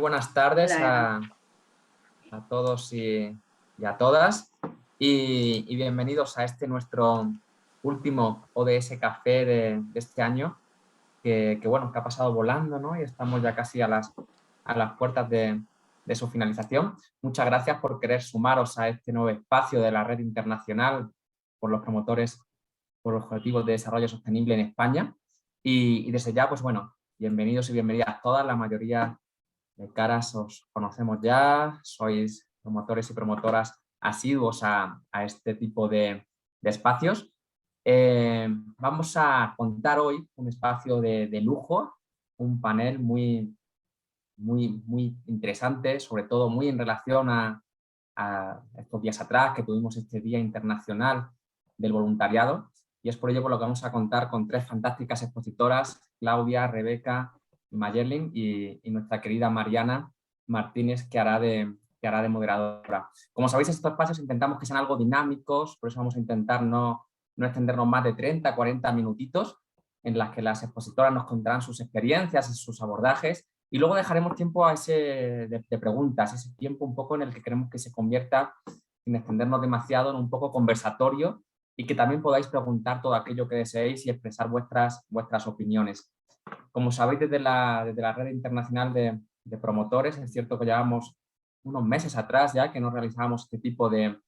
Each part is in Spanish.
buenas tardes Hola, Eva. a todos y a todas y bienvenidos a este nuestro último ODS Café de este año bueno, que ha pasado volando, ¿no? Y estamos ya casi a las puertas de su finalización. Muchas gracias por querer sumaros a este nuevo espacio de la Red Internacional por los Promotores por Objetivos de Desarrollo Sostenible en España. Y desde ya, pues bueno, bienvenidos y bienvenidas todas. La mayoría de caras os conocemos ya, sois promotores y promotoras asiduos a este tipo de espacios. Vamos a contar hoy un espacio de lujo, un panel muy interesante, sobre todo muy en relación a estos días atrás que tuvimos este Día Internacional del Voluntariado, y es por ello por lo que vamos a contar con tres fantásticas expositoras, Claudia, Rebeca y Mayerlin, y nuestra querida Mariana Martínez, que hará de moderadora. Como sabéis, estos espacios intentamos que sean algo dinámicos, por eso vamos a intentar no extendernos más de 30, 40 minutitos, en las que las expositoras nos contarán sus experiencias y sus abordajes, y luego dejaremos tiempo a de preguntas, ese tiempo un poco en el que queremos que se convierta, sin extendernos demasiado, en un poco conversatorio, y que también podáis preguntar todo aquello que deseéis y expresar vuestras opiniones. Como sabéis, desde la Red Internacional de Promotores, es cierto que llevamos unos meses atrás ya que no realizábamos este tipo de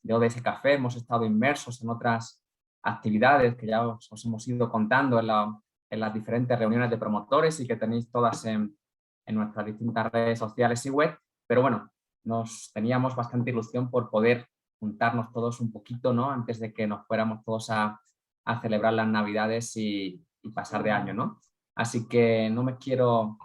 ODS Café, hemos estado inmersos en otras actividades que ya os hemos ido contando en las diferentes reuniones de promotores y que tenéis todas en nuestras distintas redes sociales y web, pero bueno, nos teníamos bastante ilusión por poder juntarnos todos un poquito, ¿no? Antes de que nos fuéramos todos a celebrar las Navidades y pasar de año, ¿no? Así que no me quiero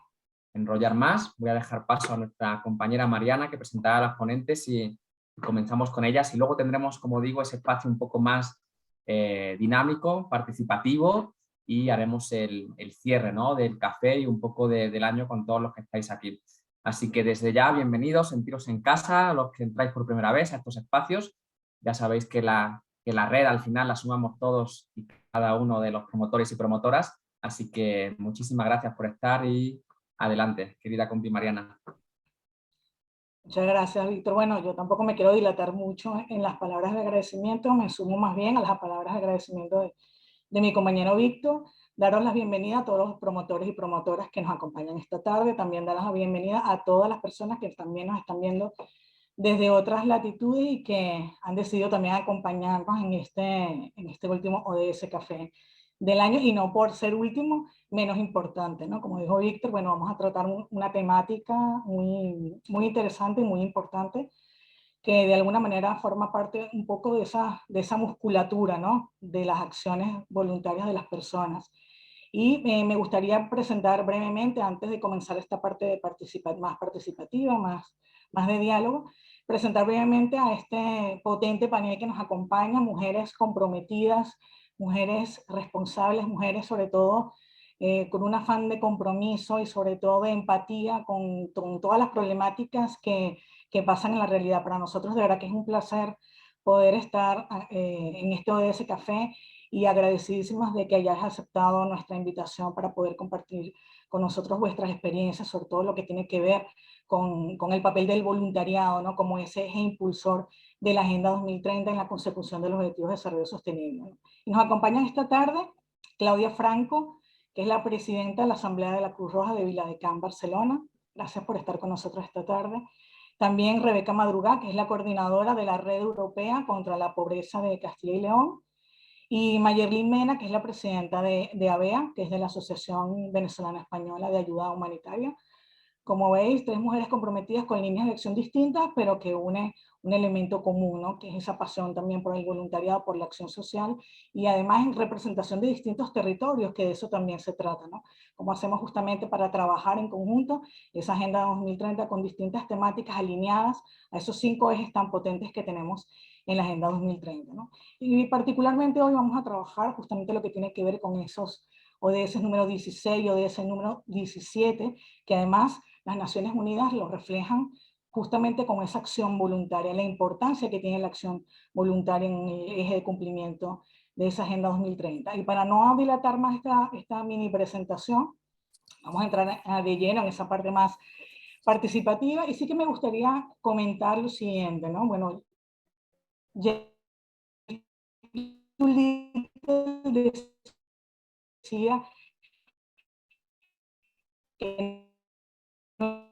enrollar más, voy a dejar paso a nuestra compañera Mariana, que presentará a las ponentes, y comenzamos con ellas, y luego tendremos, como digo, ese espacio un poco más dinámico, participativo, y haremos el cierre, ¿no? Del café y un poco del año con todos los que estáis aquí. Así que desde ya, bienvenidos, sentiros en casa, los que entráis por primera vez a estos espacios. Ya sabéis que la red al final la sumamos todos y cada uno de los promotores y promotoras, así que muchísimas gracias por estar y adelante, querida compi Mariana. Muchas gracias, Víctor. Bueno, yo tampoco me quiero dilatar mucho en las palabras de agradecimiento, me sumo más bien a las palabras de agradecimiento de mi compañero Víctor, daros la bienvenida a todos los promotores y promotoras que nos acompañan esta tarde, también daros la bienvenida a todas las personas que también nos están viendo desde otras latitudes y que han decidido también acompañarnos en este último ODS Café del año, y no por ser último, menos importante, ¿no? Como dijo Víctor, bueno, vamos a tratar una temática muy interesante y muy importante, que de alguna manera forma parte un poco de esa musculatura, ¿no? De las acciones voluntarias de las personas. Y me gustaría presentar brevemente, antes de comenzar esta parte de más participativa, más de diálogo, presentar brevemente a este potente panel que nos acompaña, mujeres comprometidas, mujeres responsables, mujeres sobre todo con un afán de compromiso y sobre todo de empatía con todas las problemáticas que pasan en la realidad. Para nosotros de verdad que es un placer poder estar en este ODS Café, y agradecidísimas de que hayáis aceptado nuestra invitación para poder compartir con nosotros vuestras experiencias, sobre todo lo que tiene que ver con el papel del voluntariado, ¿no? Como ese eje impulsor de la Agenda 2030 en la consecución de los Objetivos de Desarrollo Sostenible, ¿no? Y nos acompañan esta tarde Claudia Franco, que es la presidenta de la Asamblea de la Cruz Roja de Viladecans, Barcelona. Gracias por estar con nosotros esta tarde. También Rebeca Madrugá, que es la coordinadora de la Red Europea contra la Pobreza de Castilla y León. Y Mayerlin Mena, que es la presidenta de ABEA, que es de la Asociación Venezolana Española de Ayuda Humanitaria. Como veis, tres mujeres comprometidas con líneas de acción distintas, pero que une un elemento común, ¿no? Que es esa pasión también por el voluntariado, por la acción social, y además en representación de distintos territorios, que de eso también se trata, ¿no? Como hacemos justamente para trabajar en conjunto esa Agenda 2030 con distintas temáticas alineadas a esos 5 ejes tan potentes que tenemos en la Agenda 2030, ¿no? Y particularmente hoy vamos a trabajar justamente lo que tiene que ver con esos ODS número 16 y ODS número 17, que además las Naciones Unidas lo reflejan justamente con esa acción voluntaria, la importancia que tiene la acción voluntaria en el eje de cumplimiento de esa Agenda 2030. Y para no dilatar más esta mini presentación, vamos a entrar de lleno en esa parte participativa. Y sí que me gustaría comentar lo siguiente, ¿no? Bueno, Little decía que no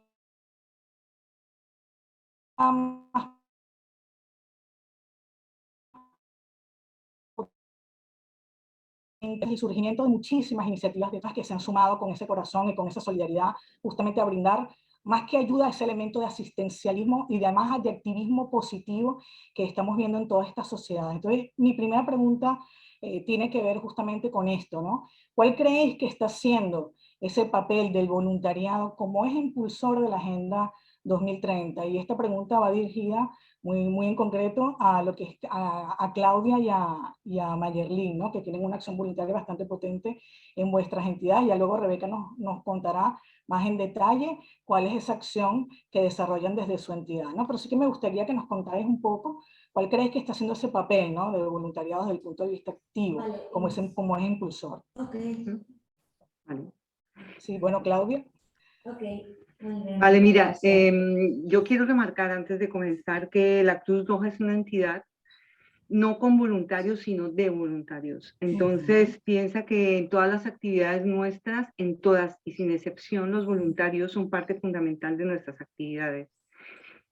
más el surgimiento de muchísimas iniciativas de otras que se han sumado con ese corazón y con esa solidaridad justamente a brindar más que ayuda a ese elemento de asistencialismo y además de activismo positivo que estamos viendo en toda esta sociedad. Entonces, mi primera pregunta tiene que ver justamente con esto, ¿no? ¿Cuál creéis que está haciendo ese papel del voluntariado como es impulsor de la Agenda 2030? Y esta pregunta va dirigida muy en concreto a lo que a Claudia y a Mayerlin, ¿no? Que tienen una acción voluntaria bastante potente en vuestras entidades. Ya luego Rebeca nos contará más en detalle cuál es esa acción que desarrollan desde su entidad, ¿no? Pero sí que me gustaría que nos contáis un poco cuál creéis que está haciendo ese papel, ¿no? De voluntariado desde el punto de vista activo, vale, como es impulsor. Ok. Vale. Sí, bueno, Claudia. Ok. Bien, vale, mira, yo quiero remarcar antes de comenzar que la Cruz Roja es una entidad no con voluntarios, sino de voluntarios. Entonces, piensa que en todas las actividades nuestras, en todas y sin excepción, los voluntarios son parte fundamental de nuestras actividades.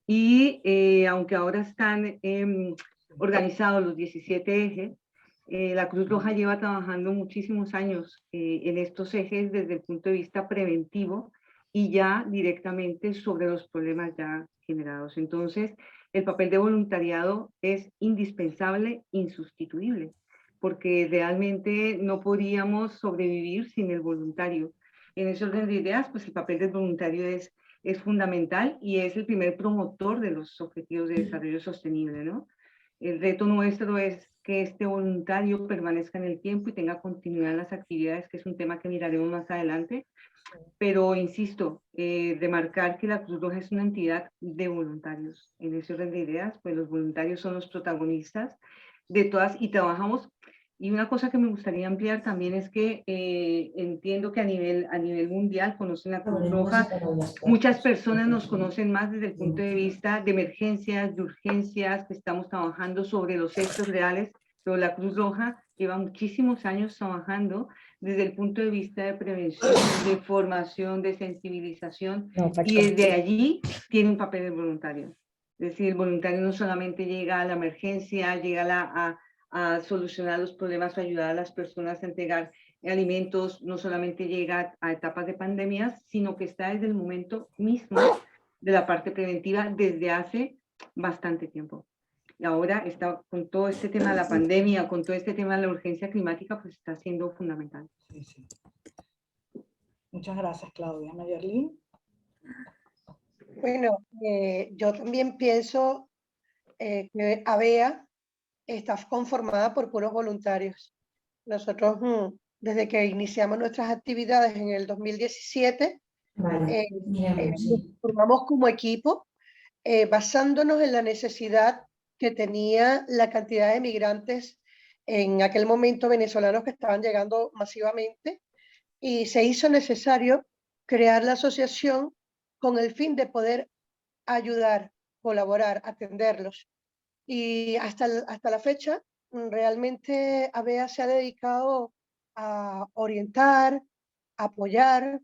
Y aunque ahora están organizados los 17 ejes, la Cruz Roja lleva trabajando muchísimos años en estos ejes desde el punto de vista preventivo y ya directamente sobre los problemas ya generados. Entonces, el papel de voluntariado es indispensable, insustituible, porque realmente no podríamos sobrevivir sin el voluntario. En ese orden de ideas, pues el papel del voluntario es fundamental y es el primer promotor de los objetivos de desarrollo sostenible, ¿no? El reto nuestro es que este voluntario permanezca en el tiempo y tenga continuidad en las actividades, que es un tema que miraremos más adelante. Pero insisto, remarcar que la Cruz Roja es una entidad de voluntarios. En ese orden de ideas, pues los voluntarios son los protagonistas de todas y trabajamos. Y una cosa que me gustaría ampliar también es que entiendo que a nivel mundial conocen la Cruz Roja. Muchas personas nos conocen más desde el punto de vista de emergencias, de urgencias, que estamos trabajando sobre los hechos reales, pero la Cruz Roja lleva muchísimos años trabajando desde el punto de vista de prevención, de formación, de sensibilización, y desde allí tiene un papel voluntario. Es decir, el voluntario no solamente llega a la emergencia, llega a solucionar los problemas o ayudar a las personas a entregar alimentos, no solamente llega a etapas de pandemias, sino que está desde el momento mismo de la parte preventiva desde hace bastante tiempo. Y ahora está con todo este tema de la pandemia, con todo este tema de la urgencia climática, pues está siendo fundamental. Sí, sí. Muchas gracias, Claudia. Mayerlin. Bueno, yo también pienso que ABEA está conformada por puros voluntarios. Nosotros, desde que iniciamos nuestras actividades en el 2017, nos formamos como equipo, basándonos en la necesidad que tenía la cantidad de migrantes en aquel momento venezolanos que estaban llegando masivamente, y se hizo necesario crear la asociación con el fin de poder ayudar, colaborar, atenderlos. Y hasta la fecha, realmente ABEA se ha dedicado a orientar, a apoyar,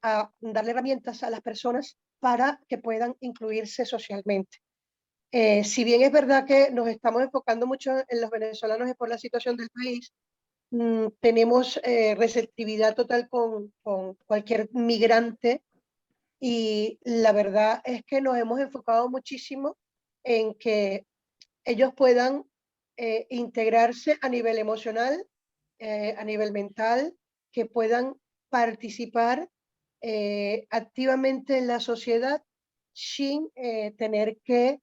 a darle herramientas a las personas para que puedan incluirse socialmente. Si bien es verdad que nos estamos enfocando mucho en los venezolanos y por la situación del país, tenemos receptividad total con cualquier migrante, y la verdad es que nos hemos enfocado muchísimo en que ellos puedan integrarse a nivel emocional, a nivel mental, que puedan participar activamente en la sociedad sin tener que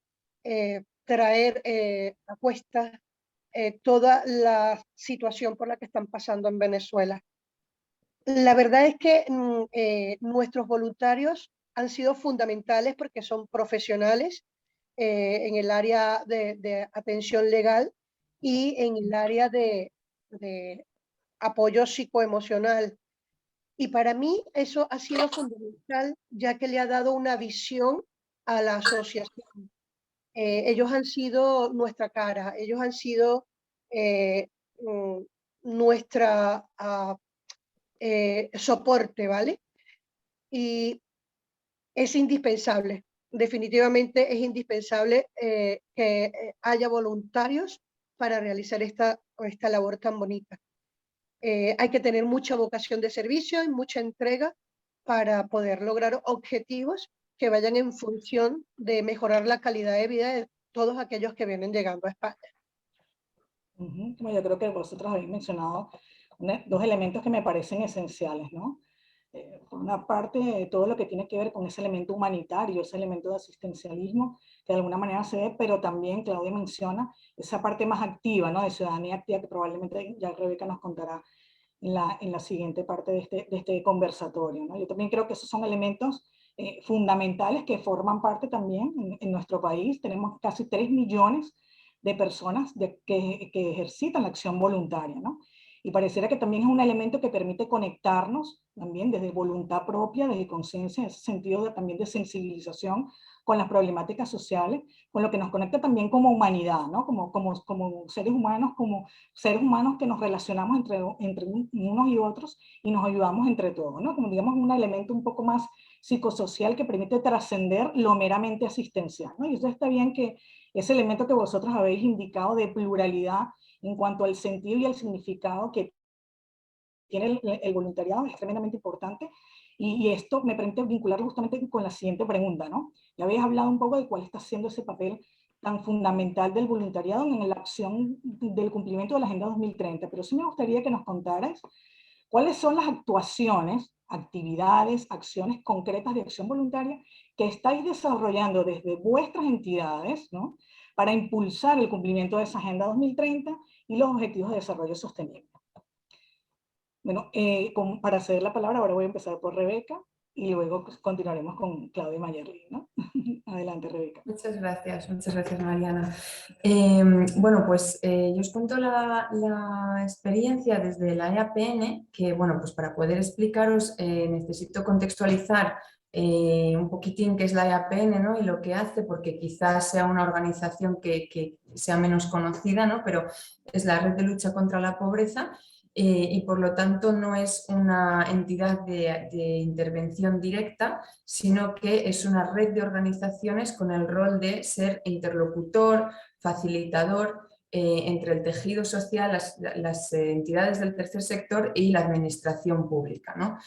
traer a cuestas toda la situación por la que están pasando en Venezuela. La verdad es que nuestros voluntarios han sido fundamentales porque son profesionales en el área de atención legal y en el área de apoyo psicoemocional. Y para mí eso ha sido fundamental, ya que le ha dado una visión a la asociación. Ellos han sido nuestra cara, ellos han sido nuestra soporte, ¿vale? Y es indispensable, definitivamente es indispensable que haya voluntarios para realizar esta labor tan bonita. Hay que tener mucha vocación de servicio y mucha entrega para poder lograr objetivos que vayan en función de mejorar la calidad de vida de todos aquellos que vienen llegando a España. Como yo creo que vosotros habéis mencionado dos elementos que me parecen esenciales, ¿no? Por una parte, todo lo que tiene que ver con ese elemento humanitario, ese elemento de asistencialismo, que de alguna manera se ve, pero también Claudia menciona esa parte más activa, ¿no? De ciudadanía activa, que probablemente ya Rebeca nos contará en la siguiente parte de este conversatorio, ¿no? Yo también creo que esos son elementos fundamentales que forman parte también en nuestro país. Tenemos casi 3 millones de personas que ejercitan la acción voluntaria, ¿no? Y pareciera que también es un elemento que permite conectarnos también desde voluntad propia, desde conciencia, en ese sentido también de sensibilización con las problemáticas sociales, con lo que nos conecta también como humanidad, ¿no? Como seres humanos que nos relacionamos entre unos y otros y nos ayudamos entre todos, ¿no? Como digamos un elemento un poco más psicosocial que permite trascender lo meramente asistencial, ¿no? Y eso está bien, que ese elemento que vosotros habéis indicado de pluralidad en cuanto al sentido y al significado que tiene el voluntariado es tremendamente importante, y esto me permite vincularlo justamente con la siguiente pregunta, ¿no? Ya habéis hablado un poco de cuál está siendo ese papel tan fundamental del voluntariado en la acción del cumplimiento de la Agenda 2030, pero sí me gustaría que nos contarais cuáles son las actuaciones, actividades, acciones concretas de acción voluntaria que estáis desarrollando desde vuestras entidades, ¿no? Para impulsar el cumplimiento de esa Agenda 2030 y los Objetivos de Desarrollo Sostenible. Bueno, para ceder la palabra, ahora voy a empezar por Rebeca y luego continuaremos con Claudia y Mayerly, ¿no? Adelante, Rebeca. Muchas gracias, Mariana. Bueno, pues yo os cuento la experiencia desde la EAPN, que bueno, pues para poder explicaros necesito contextualizar un poquitín qué es la EAPN, ¿no? Y lo que hace, porque quizás sea una organización que sea menos conocida, ¿no? Pero es la Red de Lucha contra la Pobreza. Y por lo tanto no es una entidad de intervención directa, sino que es una red de organizaciones con el rol de ser interlocutor, facilitador entre el tejido social, las entidades del tercer sector y la administración pública, ¿no?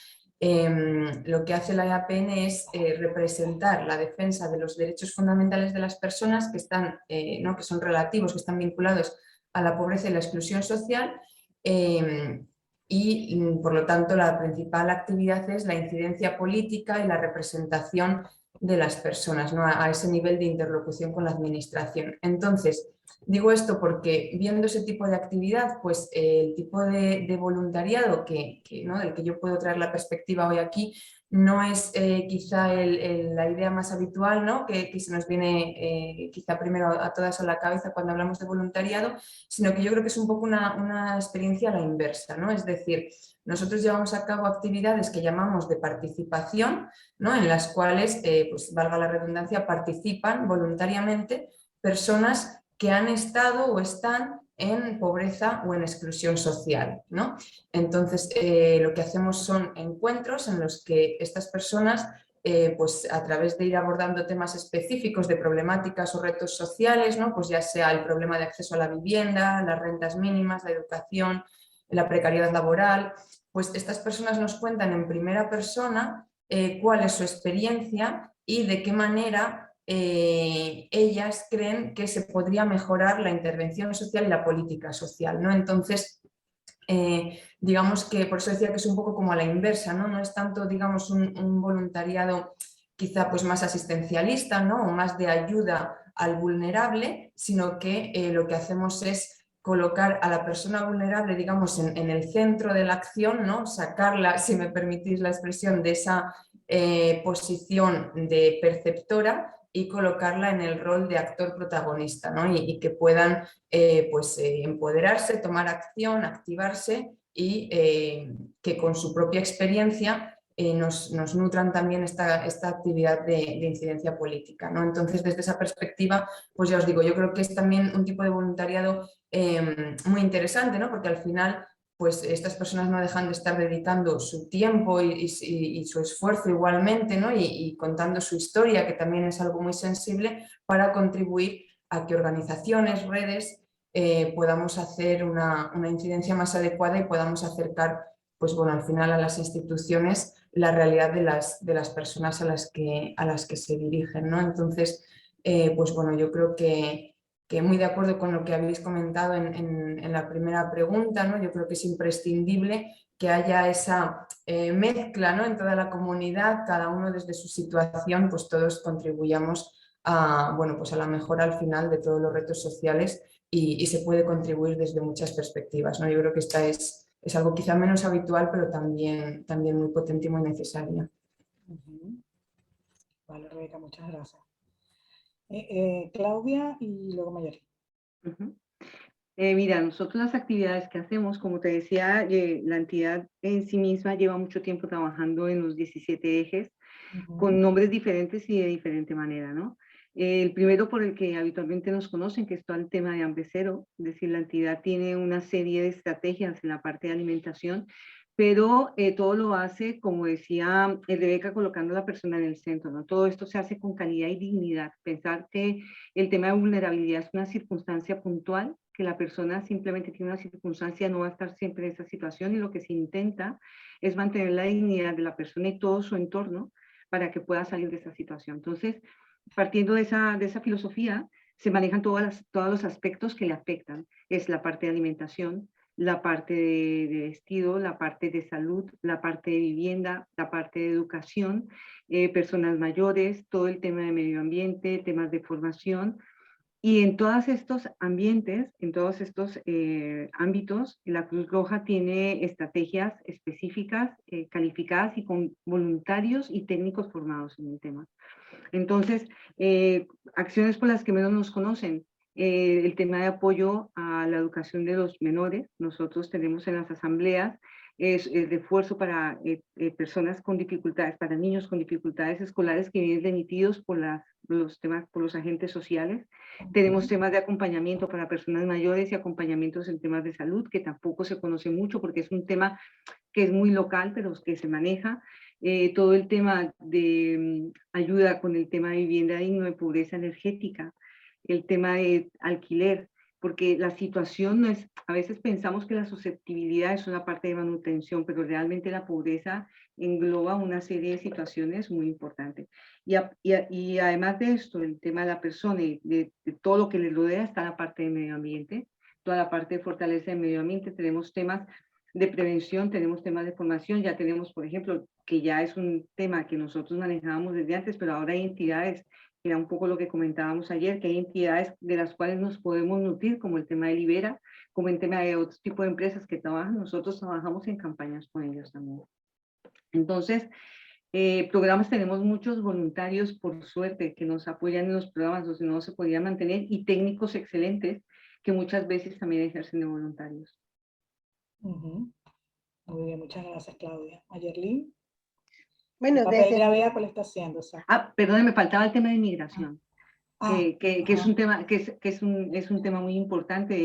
Lo que hace la EAPN es representar la defensa de los derechos fundamentales de las personas que son relativos, que están vinculados a la pobreza y la exclusión social. Y por lo tanto la principal actividad es la incidencia política y la representación de las personas, ¿no? A ese nivel de interlocución con la administración. Entonces, digo esto porque viendo ese tipo de actividad, pues el tipo de voluntariado ¿no? del que yo puedo traer la perspectiva hoy aquí, no es quizá la idea más habitual, ¿no? que se nos viene quizá primero a todas a la cabeza cuando hablamos de voluntariado, sino que yo creo que es un poco una experiencia a la inversa, ¿no? Es decir, nosotros llevamos a cabo actividades que llamamos de participación, ¿no? En las cuales, pues valga la redundancia, participan voluntariamente personas que han estado o están en pobreza o en exclusión social, ¿no? Entonces, lo que hacemos son encuentros en los que estas personas, pues a través de ir abordando temas específicos de problemáticas o retos sociales, ¿no? Pues ya sea el problema de acceso a la vivienda, las rentas mínimas, la educación, la precariedad laboral, pues estas personas nos cuentan en primera persona cuál es su experiencia y de qué manera ellas creen que se podría mejorar la intervención social y la política social, ¿no? Entonces, digamos que por eso decía que es un poco como a la inversa, ¿no? No es tanto, digamos, un voluntariado quizá pues más asistencialista, ¿no? O más de ayuda al vulnerable, sino que lo que hacemos es colocar a la persona vulnerable, digamos, en el centro de la acción, ¿no? Sacarla, si me permitís la expresión, de esa posición de perceptora y colocarla en el rol de actor protagonista, ¿no? Y que puedan pues, empoderarse, tomar acción, activarse y que con su propia experiencia nos nutran también esta actividad de incidencia política, ¿no? Entonces, desde esa perspectiva, pues ya os digo, yo creo que es también un tipo de voluntariado muy interesante, ¿no? Porque al final, pues estas personas no dejan de estar dedicando su tiempo y su esfuerzo igualmente, ¿no? Y contando su historia, que también es algo muy sensible, para contribuir a que organizaciones, redes, podamos hacer una incidencia más adecuada y podamos acercar, pues bueno, al final a las instituciones la realidad de las personas a las que se dirigen, ¿no? Entonces, pues bueno, yo creo que muy de acuerdo con lo que habéis comentado en la primera pregunta, ¿no? Yo creo que es imprescindible que haya esa mezcla, ¿no? En toda la comunidad, cada uno desde su situación, pues todos contribuyamos a, bueno, pues a la mejora al final de todos los retos sociales y se puede contribuir desde muchas perspectivas, ¿no? Yo creo que esta es algo quizá menos habitual, pero también muy potente y muy necesaria. Vale, Rebeca, muchas gracias. Claudia y luego Mayerly. Mira, nosotros las actividades que hacemos, como te decía, la entidad en sí misma lleva mucho tiempo trabajando en los 17 ejes, con nombres diferentes y de diferente manera, ¿no? El primero por el que habitualmente nos conocen, que es todo el tema de Hambre Cero, es decir, la entidad tiene una serie de estrategias en la parte de alimentación, pero todo lo hace, como decía Rebeca, colocando a la persona en el centro, ¿no? Todo esto se hace con calidad y dignidad. Pensar que el tema de vulnerabilidad es una circunstancia puntual, que la persona simplemente tiene una circunstancia, no va a estar siempre en esa situación, y lo que se intenta es mantener la dignidad de la persona y todo su entorno para que pueda salir de esa situación. Entonces, partiendo de esa filosofía, se manejan todos los aspectos que le afectan. Es la parte de alimentación, la parte de vestido, la parte de salud, la parte de vivienda, la parte de educación, personas mayores, todo el tema de medio ambiente, temas de formación. Y en todos estos ambientes, en todos estos ámbitos, la Cruz Roja tiene estrategias específicas, calificadas y con voluntarios y técnicos formados en el tema. Entonces, acciones por las que menos nos conocen, el tema de apoyo a la educación de los menores. Nosotros tenemos en las asambleas el refuerzo para personas con dificultades, para niños con dificultades escolares que vienen remitidos por los agentes sociales. Tenemos temas de acompañamiento para personas mayores y acompañamientos en temas de salud, que tampoco se conoce mucho porque es un tema que es muy local, pero que se maneja. Todo el tema de ayuda con el tema de vivienda digna, de pobreza energética, el tema de alquiler, porque la situación no es, a veces pensamos que la susceptibilidad es una parte de manutención, pero realmente la pobreza engloba una serie de situaciones muy importantes. Y además de esto, el tema de la persona y de todo lo que le rodea, está la parte de medio ambiente, toda la parte de fortaleza del medio ambiente. Tenemos temas de prevención, tenemos temas de formación, ya tenemos, por ejemplo, que ya es un tema que nosotros manejábamos desde antes, pero ahora hay entidades, que era un poco lo que comentábamos ayer, que hay entidades de las cuales nos podemos nutrir, como el tema de Libera, como el tema de otros tipos de empresas que trabajan. Nosotros trabajamos en campañas con ellos también. Entonces, programas, tenemos muchos voluntarios, por suerte, que nos apoyan en los programas, o si no se podía mantener, y técnicos excelentes que muchas veces también ejercen de voluntarios. Muy bien, muchas gracias, Claudia. Mayerly. Bueno, ¿El papel de ABEA cuál está haciendo? O sea, Perdón, me faltaba el tema de inmigración. Que es un ajá. tema, es un tema muy importante de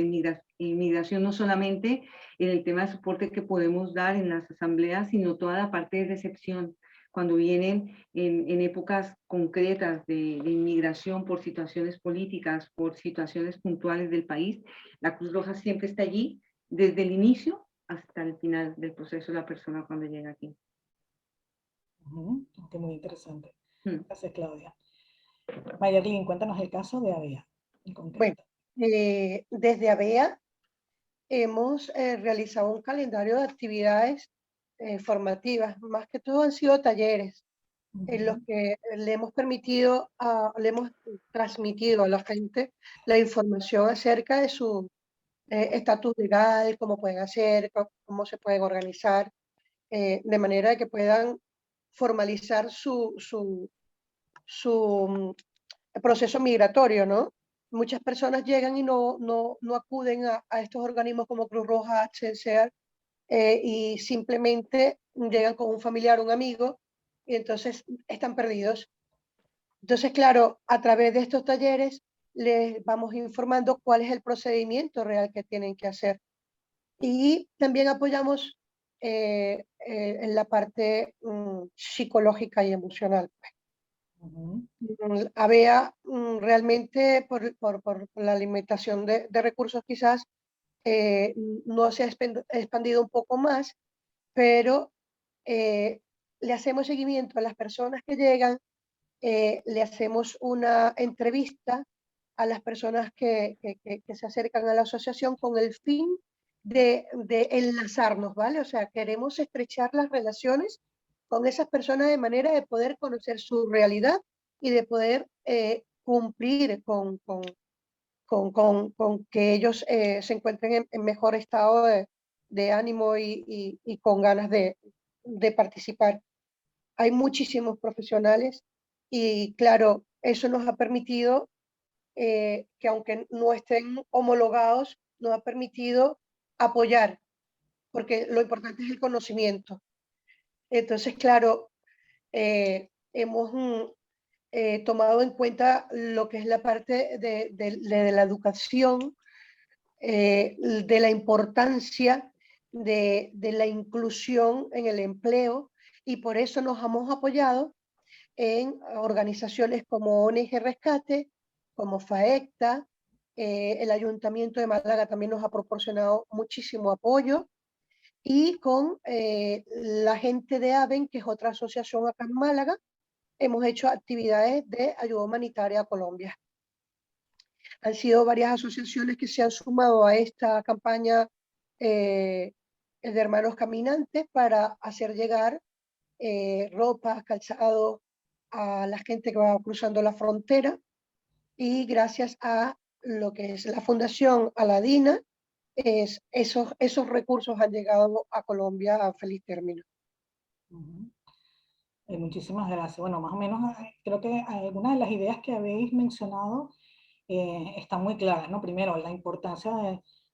inmigración, no solamente en el tema de soporte que podemos dar en las asambleas, sino toda la parte de recepción, cuando vienen en épocas concretas de inmigración por situaciones políticas, por situaciones puntuales del país. La Cruz Roja siempre está allí desde el inicio hasta el final del proceso de la persona cuando llega aquí. Okay, muy interesante. Gracias, Claudia. Mayerly, cuéntanos el caso de ABEA. Bueno, desde ABEA hemos realizado un calendario de actividades formativas. Más que todo han sido talleres en los que le hemos transmitido a la gente la información acerca de su estatus legal, cómo pueden hacer, cómo se pueden organizar, de manera que puedan formalizar su proceso migratorio, ¿no? Muchas personas llegan y no acuden a estos organismos como Cruz Roja, HCR, y simplemente llegan con un familiar, un amigo, y entonces están perdidos. Entonces, claro, a través de estos talleres les vamos informando cuál es el procedimiento real que tienen que hacer. Y también apoyamos en la parte psicológica y emocional. ABEA realmente por la limitación de recursos quizás no se ha expandido un poco más, pero le hacemos seguimiento a las personas que llegan, le hacemos una entrevista a las personas que se acercan a la asociación con el fin de enlazarnos, ¿vale? O sea, queremos estrechar las relaciones con esas personas de manera de poder conocer su realidad y de poder cumplir con que ellos se encuentren en mejor estado de ánimo y con ganas de participar. Hay muchísimos profesionales y claro, eso nos ha permitido que aunque no estén homologados, nos ha permitido apoyar, porque lo importante es el conocimiento. Entonces, claro, hemos tomado en cuenta lo que es la parte de la educación, de la importancia de la inclusión en el empleo, y por eso nos hemos apoyado en organizaciones como ONG Rescate, como FAECTA, el Ayuntamiento de Málaga también nos ha proporcionado muchísimo apoyo, y con la gente de AVEN, que es otra asociación acá en Málaga, hemos hecho actividades de ayuda humanitaria a Colombia. Han sido varias asociaciones que se han sumado a esta campaña de Hermanos Caminantes para hacer llegar ropa, calzado a la gente que va cruzando la frontera, y gracias a lo que es la Fundación Aladina, esos recursos han llegado a Colombia a feliz término. Muchísimas gracias. Bueno, más o menos creo que algunas de las ideas que habéis mencionado están muy claras, ¿no? Primero, la importancia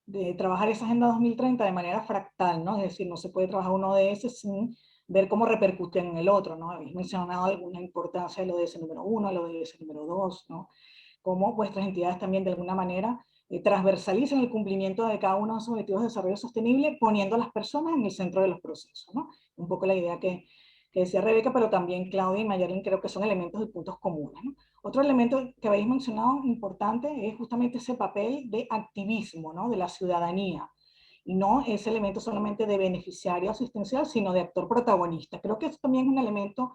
de trabajar esa Agenda 2030 de manera fractal, ¿no? Es decir, no se puede trabajar un ODS sin ver cómo repercute en el otro, ¿no? Habéis mencionado alguna importancia del ODS número 1, el ODS número 2, ¿no? Cómo vuestras entidades también de alguna manera transversalicen el cumplimiento de cada uno de sus objetivos de desarrollo sostenible, poniendo a las personas en el centro de los procesos, ¿no? Un poco la idea que decía Rebeca, pero también Claudia y Mayerlin creo que son elementos de puntos comunes, ¿no? Otro elemento que habéis mencionado importante es justamente ese papel de activismo, ¿no? De la ciudadanía, y no ese elemento solamente de beneficiario asistencial, sino de actor protagonista. Creo que eso también es un elemento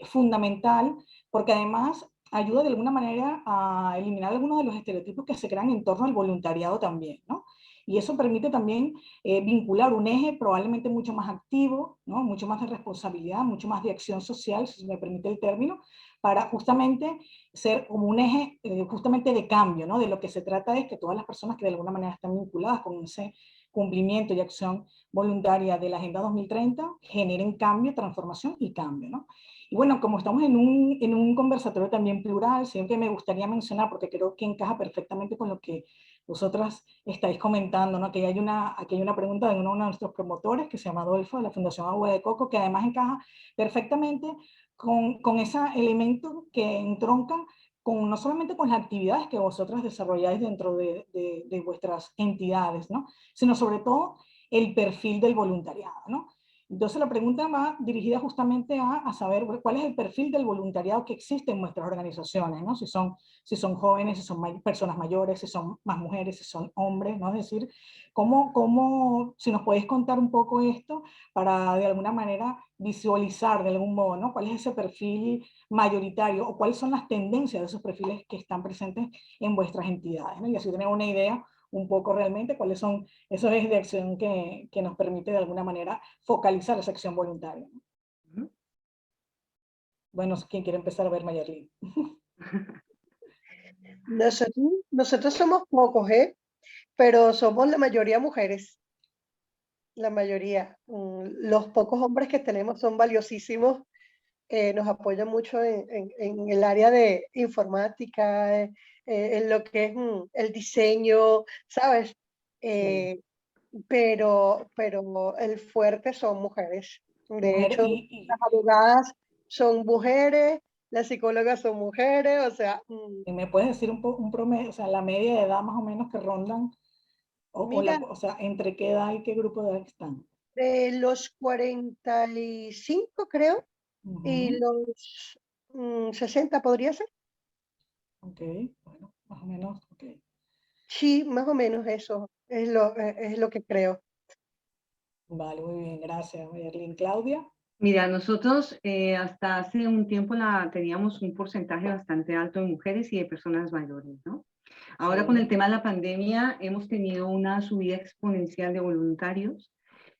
fundamental, porque además ayuda de alguna manera a eliminar algunos de los estereotipos que se crean en torno al voluntariado también, ¿no? Y eso permite también vincular un eje probablemente mucho más activo, ¿no? Mucho más de responsabilidad, mucho más de acción social, si se me permite el término, para justamente ser como un eje justamente de cambio, ¿no? De lo que se trata es que todas las personas que de alguna manera están vinculadas con ese cumplimiento y acción voluntaria de la Agenda 2030 generen cambio, transformación y cambio, ¿no? Y bueno, como estamos en un conversatorio también plural, siempre me gustaría mencionar, porque creo que encaja perfectamente con lo que vosotras estáis comentando, ¿no? Aquí hay una pregunta de uno de nuestros promotores, que se llama Adolfo, de la Fundación Agua de Coco, que además encaja perfectamente con ese elemento que entronca no solamente con las actividades que vosotras desarrolláis dentro de vuestras entidades, ¿no? Sino sobre todo el perfil del voluntariado, ¿no? Entonces la pregunta va dirigida justamente a saber cuál es el perfil del voluntariado que existe en nuestras organizaciones, ¿no? Si son jóvenes, si son personas mayores, si son más mujeres, si son hombres, ¿no? Es decir, si nos podéis contar un poco esto para de alguna manera visualizar de algún modo, ¿no? ¿Cuál es ese perfil mayoritario o cuáles son las tendencias de esos perfiles que están presentes en vuestras entidades, ¿no? Y así tener una idea un poco realmente cuáles son esos ejes de acción que nos permite de alguna manera focalizar esa acción voluntaria. Bueno, ¿quién quiere empezar? A ver, Mayerlin. Nosotros somos pocos, pero somos la mayoría mujeres. La mayoría. Los pocos hombres que tenemos son valiosísimos. Nos apoyan mucho en el área de informática, en lo que es el diseño, ¿sabes? Sí. pero el fuerte son mujeres. De Mujer hecho, y, las abogadas son mujeres, las psicólogas son mujeres, o sea, y me puedes decir un promedio, o sea, la media de edad más o menos que rondan, mira, o sea, entre qué edad y qué grupo de edad están. de los 45 creo, y Ujú. los 60 podría ser. Ok, bueno, más o menos, ok. Sí, más o menos eso es lo que creo. Vale, muy bien, gracias, Mayerlin. Claudia. Mira, nosotros hasta hace un tiempo teníamos un porcentaje bastante alto de mujeres y de personas mayores, ¿no? Ahora con el Sí. tema de la pandemia hemos tenido una subida exponencial de voluntarios,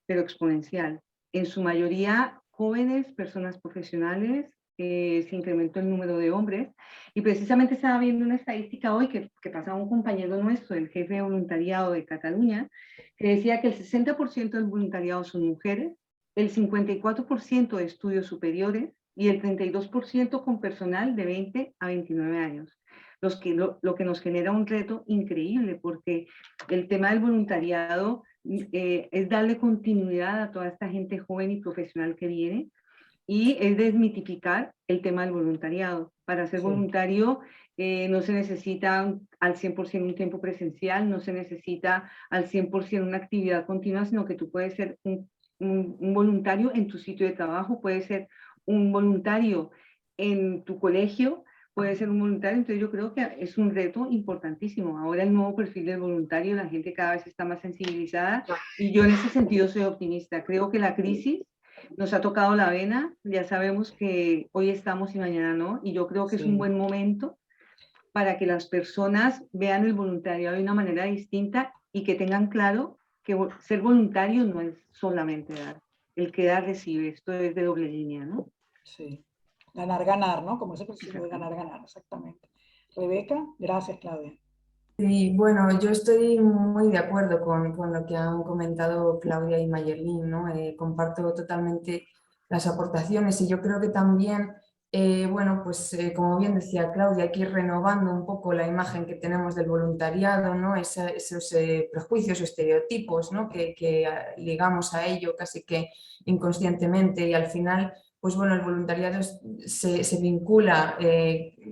pero exponencial. En su mayoría jóvenes, personas profesionales, se incrementó el número de hombres y precisamente estaba viendo una estadística hoy que pasaba un compañero nuestro, el jefe de voluntariado de Cataluña, que decía que el 60% del voluntariado son mujeres, el 54% de estudios superiores y el 32% con personal de 20 a 29 años. Lo que nos genera un reto increíble porque el tema del voluntariado es darle continuidad a toda esta gente joven y profesional que viene y es desmitificar el tema del voluntariado. Para ser Sí. voluntario no se necesita al 100% un tiempo presencial, no se necesita al 100% una actividad continua, sino que tú puedes ser un voluntario en tu sitio de trabajo, puedes ser un voluntario en tu colegio, puede ser un voluntario, entonces yo creo que es un reto importantísimo. Ahora el nuevo perfil del voluntario, la gente cada vez está más sensibilizada y yo en ese sentido soy optimista. Creo que la crisis nos ha tocado la vena, ya sabemos que hoy estamos y mañana no, y yo creo que es un Sí. buen momento para que las personas vean el voluntariado de una manera distinta y que tengan claro que ser voluntario no es solamente dar, el que da recibe, esto es de doble línea, ¿no? Sí. Ganar, ganar, ¿no? Como ese principio de Exactamente. ganar, ganar, exactamente. Rebeca, gracias, Claudia. Sí, bueno, yo estoy muy de acuerdo con lo que han comentado Claudia y Mayerlin, ¿no? Comparto totalmente las aportaciones y yo creo que también, bueno, pues como bien decía Claudia, hay que ir renovando un poco la imagen que tenemos del voluntariado, ¿no? Esos prejuicios o estereotipos, ¿no? Que ligamos a ello casi que inconscientemente y al final pues bueno, el voluntariado se vincula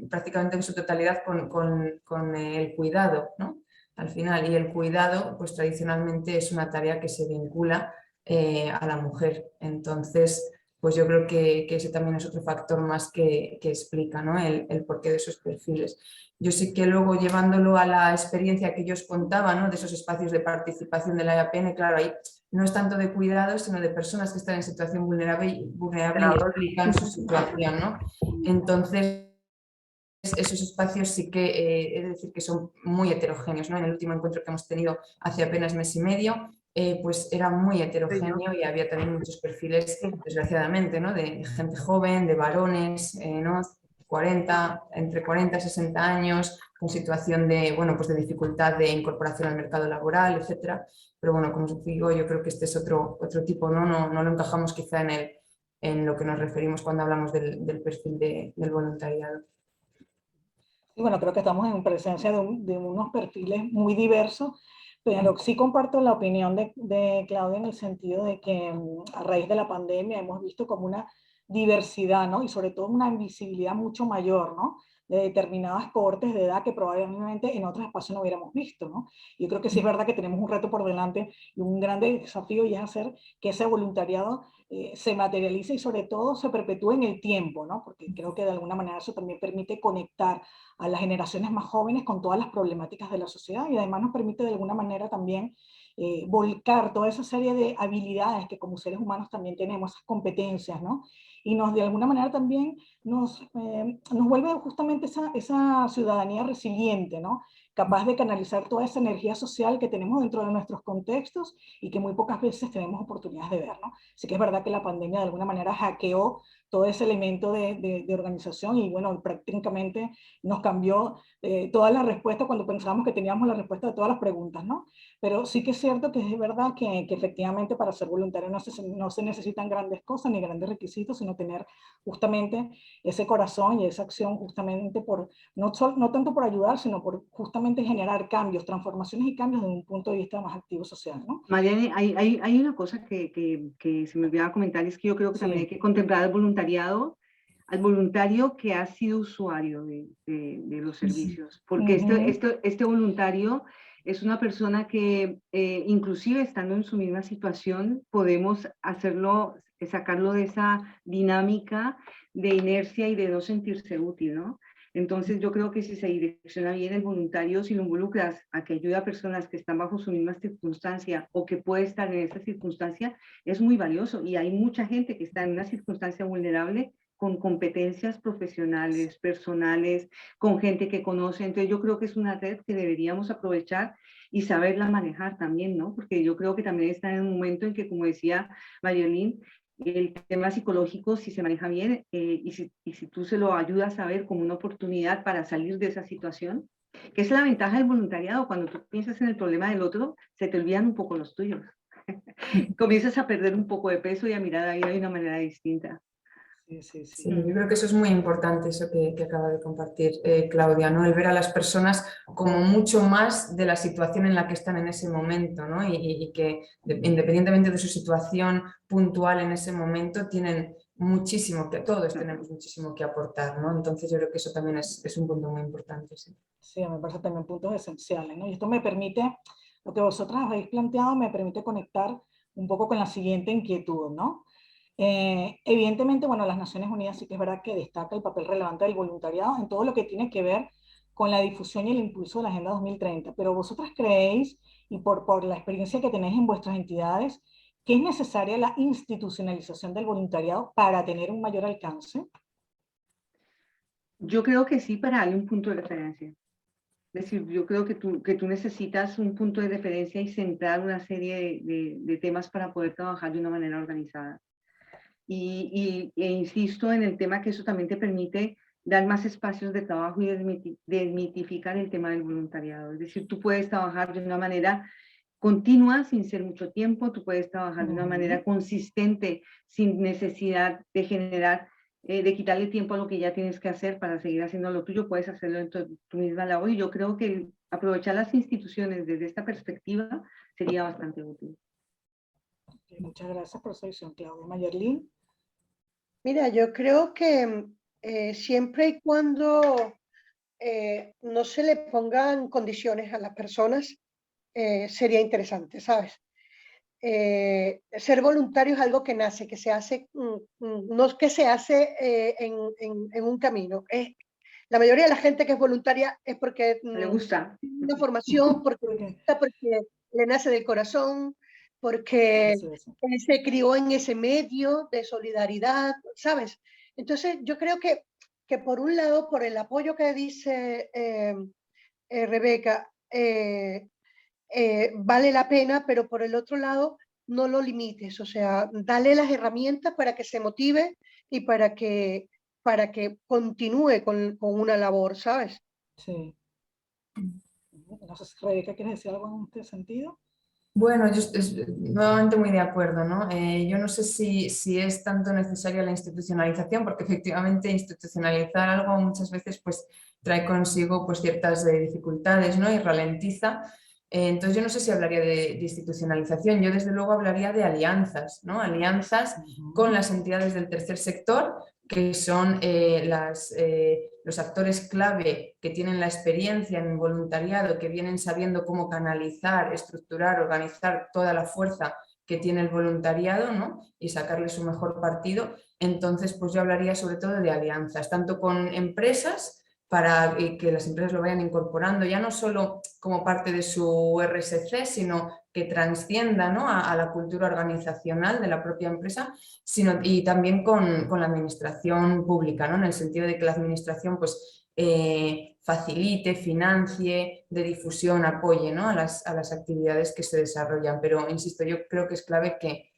prácticamente en su totalidad con el cuidado, ¿no? Al final, y el cuidado, pues tradicionalmente es una tarea que se vincula a la mujer. Entonces, pues yo creo que ese también es otro factor más que explica, ¿no? El porqué de esos perfiles. Yo sí que luego llevándolo a la experiencia que yo os contaba, ¿no? De esos espacios de participación de la EAPN, claro, ahí no es tanto de cuidados, sino de personas que están en situación vulnerable y explican su situación, ¿no? Entonces, esos espacios sí que es decir que son muy heterogéneos, ¿no? En el último encuentro que hemos tenido hace apenas mes y medio, pues era muy heterogéneo y había también muchos perfiles, desgraciadamente, ¿no? De gente joven, de varones, ¿no? Entre 40 y 60 años, con situación de, bueno, pues de dificultad de incorporación al mercado laboral, etcétera. Pero bueno, como os digo, yo creo que este es otro tipo, ¿no? No lo encajamos quizá en lo que nos referimos cuando hablamos del perfil del voluntariado. Y bueno, creo que estamos en presencia de unos perfiles muy diversos, pero sí comparto la opinión de Claudia en el sentido de que a raíz de la pandemia hemos visto como una diversidad, ¿no? Y sobre todo una visibilidad mucho mayor, ¿no? De determinadas cohortes de edad que probablemente en otros espacios no hubiéramos visto, ¿no? Yo creo que sí es verdad que tenemos un reto por delante y un grande desafío y es hacer que ese voluntariado se materialice y sobre todo se perpetúe en el tiempo, ¿no? Porque creo que de alguna manera eso también permite conectar a las generaciones más jóvenes con todas las problemáticas de la sociedad y además nos permite de alguna manera también volcar toda esa serie de habilidades que como seres humanos también tenemos, esas competencias, ¿no? Y nos de alguna manera también nos vuelve justamente esa ciudadanía resiliente, ¿no? Capaz de canalizar toda esa energía social que tenemos dentro de nuestros contextos y que muy pocas veces tenemos oportunidades de ver, ¿no? Así que es verdad que la pandemia de alguna manera hackeó todo ese elemento de organización y bueno, prácticamente nos cambió toda la respuesta cuando pensábamos que teníamos la respuesta de todas las preguntas, ¿no? Pero sí que es cierto que es verdad que efectivamente para ser voluntario no se necesitan grandes cosas ni grandes requisitos, sino tener justamente ese corazón y esa acción justamente por, no tanto por ayudar, sino por justamente generar cambios, transformaciones y cambios desde un punto de vista más activo social, ¿no? Mariane, hay una cosa que se me olvidaba comentar, es que yo creo que también hay que contemplar al voluntario que ha sido usuario de los servicios, porque este voluntario es una persona que inclusive estando en su misma situación podemos sacarlo de esa dinámica de inercia y de no sentirse útil, ¿no? Entonces yo creo que si se direcciona bien el voluntario, si lo involucras a que ayude a personas que están bajo su misma circunstancia o que puede estar en esa circunstancia, es muy valioso. Y hay mucha gente que está en una circunstancia vulnerable con competencias profesionales, personales, con gente que conoce. Entonces yo creo que es una red que deberíamos aprovechar y saberla manejar también, ¿no? Porque yo creo que también está en un momento en que, como decía Mayerlin, el tema psicológico, si se maneja bien y si tú se lo ayudas a ver como una oportunidad para salir de esa situación, que es la ventaja del voluntariado, cuando tú piensas en el problema del otro, se te olvidan un poco los tuyos. Comienzas a perder un poco de peso y a mirar a la vida de una manera distinta. Sí. Sí, yo creo que eso es muy importante, eso que acaba de compartir Claudia, ¿no? El ver a las personas como mucho más de la situación en la que están en ese momento, ¿no? Y que independientemente de su situación puntual en ese momento, tienen muchísimo todos tenemos muchísimo que aportar, ¿no? Entonces yo creo que eso también es un punto muy importante. Sí, me parece también puntos esenciales, ¿no? Y esto me permite, lo que vosotras habéis planteado, me permite conectar un poco con la siguiente inquietud, ¿no? Evidentemente, bueno, las Naciones Unidas sí que es verdad que destaca el papel relevante del voluntariado en todo lo que tiene que ver con la difusión y el impulso de la Agenda 2030, pero vosotras creéis, y por la experiencia que tenéis en vuestras entidades, que es necesaria la institucionalización del voluntariado para tener un mayor alcance. Yo creo que sí, para darle un punto de referencia. Es decir, yo creo que tú necesitas un punto de referencia y centrar una serie de temas para poder trabajar de una manera organizada. E insisto en el tema que eso también te permite dar más espacios de trabajo y desmitificar el tema del voluntariado. Es decir, tú puedes trabajar de una manera continua, sin ser mucho tiempo, tú puedes trabajar de una manera consistente, sin necesidad de generar, de quitarle tiempo a lo que ya tienes que hacer para seguir haciendo lo tuyo, puedes hacerlo en tu misma labor. Y yo creo que aprovechar las instituciones desde esta perspectiva sería bastante útil. Muchas gracias por su visión, Claudia. Mayerlin. Mira, yo creo que siempre y cuando no se le pongan condiciones a las personas, sería interesante, ¿sabes? Ser voluntario es algo que nace, que se hace, no es que se hace en un camino. La mayoría de la gente que es voluntaria es porque le gusta una formación, porque le nace del corazón, porque se crió en ese medio de solidaridad, ¿sabes? Entonces yo creo que por un lado, por el apoyo que dice Rebeca, vale la pena, pero por el otro lado, no lo limites, o sea, dale las herramientas para que se motive y para que continúe con una labor, ¿sabes? Sí. No sé si Rebeca, ¿quieres decir algo en este sentido? Bueno, yo nuevamente muy de acuerdo, ¿no? Yo no sé si es tanto necesaria la institucionalización, porque efectivamente institucionalizar algo muchas veces pues trae consigo pues ciertas dificultades, ¿no? Y ralentiza. Entonces yo no sé si hablaría de institucionalización, yo desde luego hablaría de alianzas, ¿no? Alianzas con las entidades del tercer sector, que son los actores clave que tienen la experiencia en voluntariado, que vienen sabiendo cómo canalizar, estructurar, organizar toda la fuerza que tiene el voluntariado, ¿no? Y sacarle su mejor partido. Entonces, pues yo hablaría sobre todo de alianzas, tanto con empresas, para que las empresas lo vayan incorporando, ya no solo como parte de su RSC, sino que transcienda, ¿no? a la cultura organizacional de la propia empresa, y también con la administración pública, ¿no? En el sentido de que la administración pues, facilite, financie, de difusión, apoye, ¿no? a las actividades que se desarrollan. Pero, insisto, yo creo que es clave que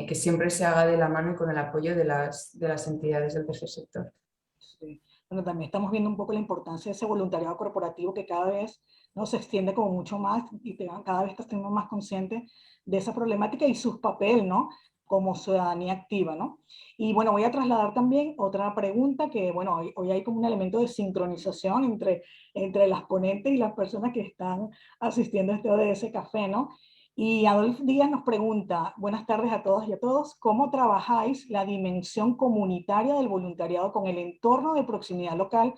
que siempre se haga de la mano y con el apoyo de las entidades del tercer sector. Sí. Bueno, también estamos viendo un poco la importancia de ese voluntariado corporativo que cada vez, ¿no?, se extiende como mucho más y cada vez estamos más conscientes de esa problemática y su papel, ¿no?, como ciudadanía activa, ¿no? Y bueno, voy a trasladar también otra pregunta que, bueno, hoy hay como un elemento de sincronización entre las ponentes y las personas que están asistiendo a este ODS Café, ¿no? Y Adolf Díaz nos pregunta, buenas tardes a todas y a todos, ¿cómo trabajáis la dimensión comunitaria del voluntariado con el entorno de proximidad local?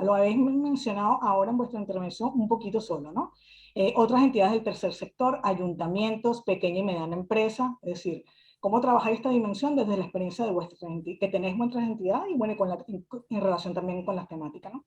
Lo habéis mencionado ahora en vuestra intervención un poquito solo, ¿no? Otras entidades del tercer sector, ayuntamientos, pequeña y mediana empresa, es decir, ¿cómo trabajáis esta dimensión desde la experiencia de que tenéis vuestras entidades y bueno, en relación también con las temáticas, ¿no?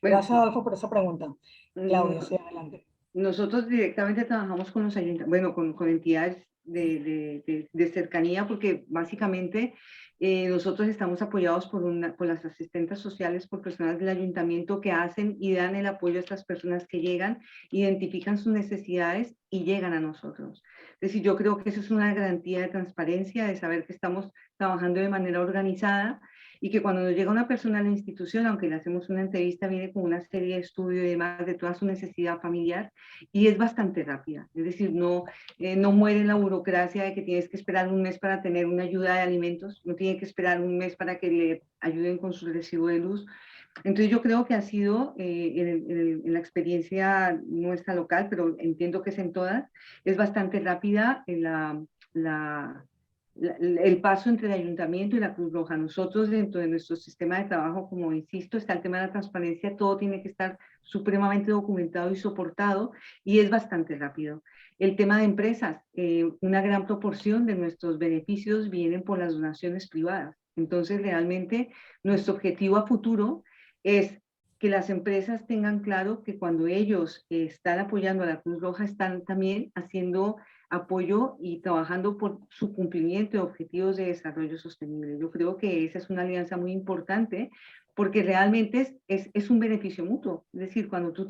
Bueno, Gracias, Adolfo, por esa pregunta. Claudia, sí, adelante. nosotros directamente trabajamos con los ayuntamientos, bueno, con entidades de cercanía, porque básicamente nosotros estamos apoyados por las asistentes sociales, por personas del ayuntamiento que hacen y dan el apoyo a estas personas que llegan, identifican sus necesidades y llegan a nosotros. Es decir, yo creo que eso es una garantía de transparencia, de saber que estamos trabajando de manera organizada y que cuando nos llega una persona a la institución, aunque le hacemos una entrevista, viene con una serie de estudios y demás de toda su necesidad familiar y es bastante rápida. Es decir, no muere la burocracia de que tienes que esperar un mes para tener una ayuda de alimentos, no tiene que esperar un mes para que le ayuden con su recibo de luz. Entonces yo creo que ha sido en la experiencia nuestra local, pero entiendo que es en todas, es bastante rápida el paso entre el ayuntamiento y la Cruz Roja. Nosotros dentro de nuestro sistema de trabajo, como insisto, está el tema de la transparencia, todo tiene que estar supremamente documentado y soportado y es bastante rápido. El tema de empresas, una gran proporción de nuestros beneficios vienen por las donaciones privadas. Entonces realmente nuestro objetivo a futuro es que las empresas tengan claro que cuando ellos están apoyando a la Cruz Roja están también haciendo apoyo y trabajando por su cumplimiento de objetivos de desarrollo sostenible. Yo creo que esa es una alianza muy importante porque realmente es un beneficio mutuo. Es decir, cuando tú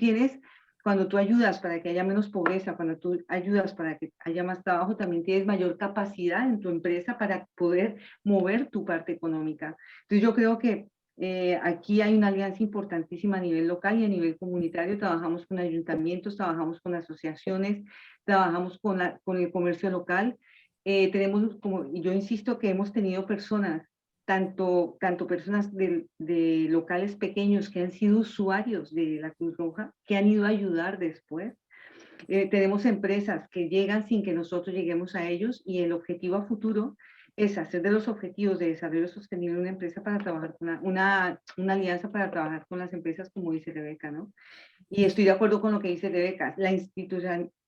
ayudas para que haya menos pobreza, cuando tú ayudas para que haya más trabajo, también tienes mayor capacidad en tu empresa para poder mover tu parte económica. Entonces yo creo que aquí hay una alianza importantísima a nivel local y a nivel comunitario. Trabajamos con ayuntamientos, trabajamos con asociaciones, trabajamos con el comercio local. Tenemos, y yo insisto que hemos tenido personas, tanto personas de locales pequeños que han sido usuarios de la Cruz Roja, que han ido a ayudar después. Tenemos empresas que llegan sin que nosotros lleguemos a ellos y el objetivo a futuro es hacer de los objetivos de desarrollo sostenible una empresa para trabajar con una alianza para trabajar con las empresas, como dice Rebeca, ¿no? Y estoy de acuerdo con lo que dice Rebeca, la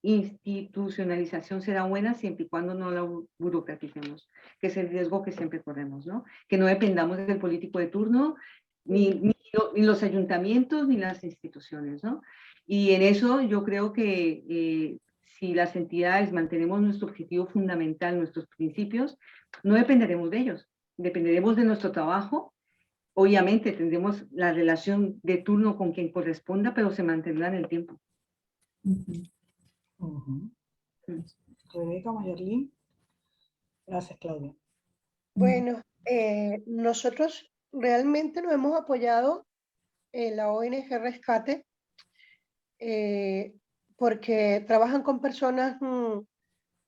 institucionalización será buena siempre y cuando no la burocraticemos, que es el riesgo que siempre corremos, ¿no? Que no dependamos del político de turno, ni los ayuntamientos, ni las instituciones, ¿no? Y en eso yo creo que si las entidades mantenemos nuestro objetivo fundamental, nuestros principios, no dependeremos de ellos, dependeremos de nuestro trabajo. Obviamente tendremos la relación de turno con quien corresponda, pero se mantendrá en el tiempo. Rebeca, Mayerlin. Gracias, Claudia. Bueno, nosotros realmente nos hemos apoyado en la ONG Rescate porque trabajan con personas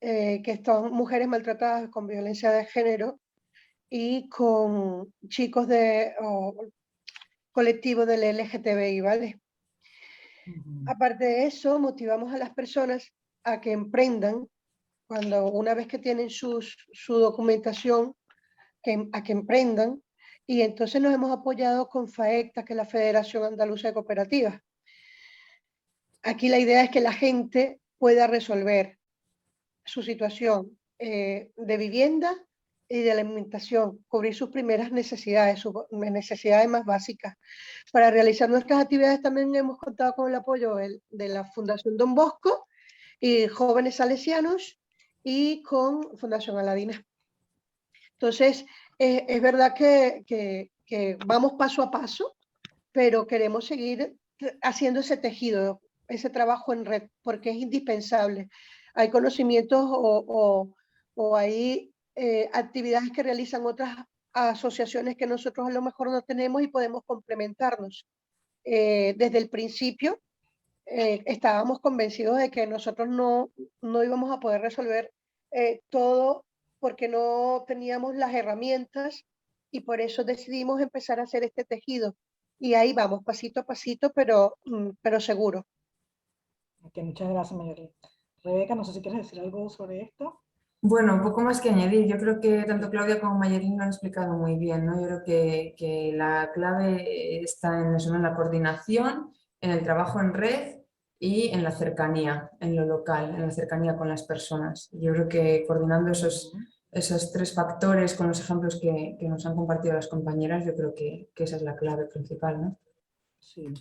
que son mujeres maltratadas con violencia de género y con chicos colectivos del LGTBI, ¿vale? Aparte de eso, motivamos a las personas a que emprendan, una vez que tienen su documentación, a que emprendan, y entonces nos hemos apoyado con FAECTA, que es la Federación Andaluza de Cooperativas. Aquí la idea es que la gente pueda resolver su situación de vivienda y de alimentación, cubrir sus primeras necesidades, sus necesidades más básicas. Para realizar nuestras actividades también hemos contado con el apoyo de la Fundación Don Bosco y Jóvenes Salesianos y con Fundación Aladina. Entonces, es verdad que vamos paso a paso, pero queremos seguir haciendo ese tejido, ese trabajo en red, porque es indispensable. Hay conocimientos o o hay actividades que realizan otras asociaciones que nosotros a lo mejor no tenemos y podemos complementarnos. Desde el principio estábamos convencidos de que nosotros no íbamos a poder resolver todo porque no teníamos las herramientas y por eso decidimos empezar a hacer este tejido. Y ahí vamos, pasito a pasito, pero seguro. Ok, muchas gracias, Mayerlin. Rebeca, no sé si quieres decir algo sobre esto. Bueno, un poco más que añadir. Yo creo que tanto Claudia como Mayerlin lo han explicado muy bien, ¿no? Yo creo que la clave está en eso, ¿no? En la coordinación, en el trabajo en red y en la cercanía, en lo local, en la cercanía con las personas. Yo creo que coordinando esos tres factores con los ejemplos que nos han compartido las compañeras, yo creo que esa es la clave principal, ¿no? Sí.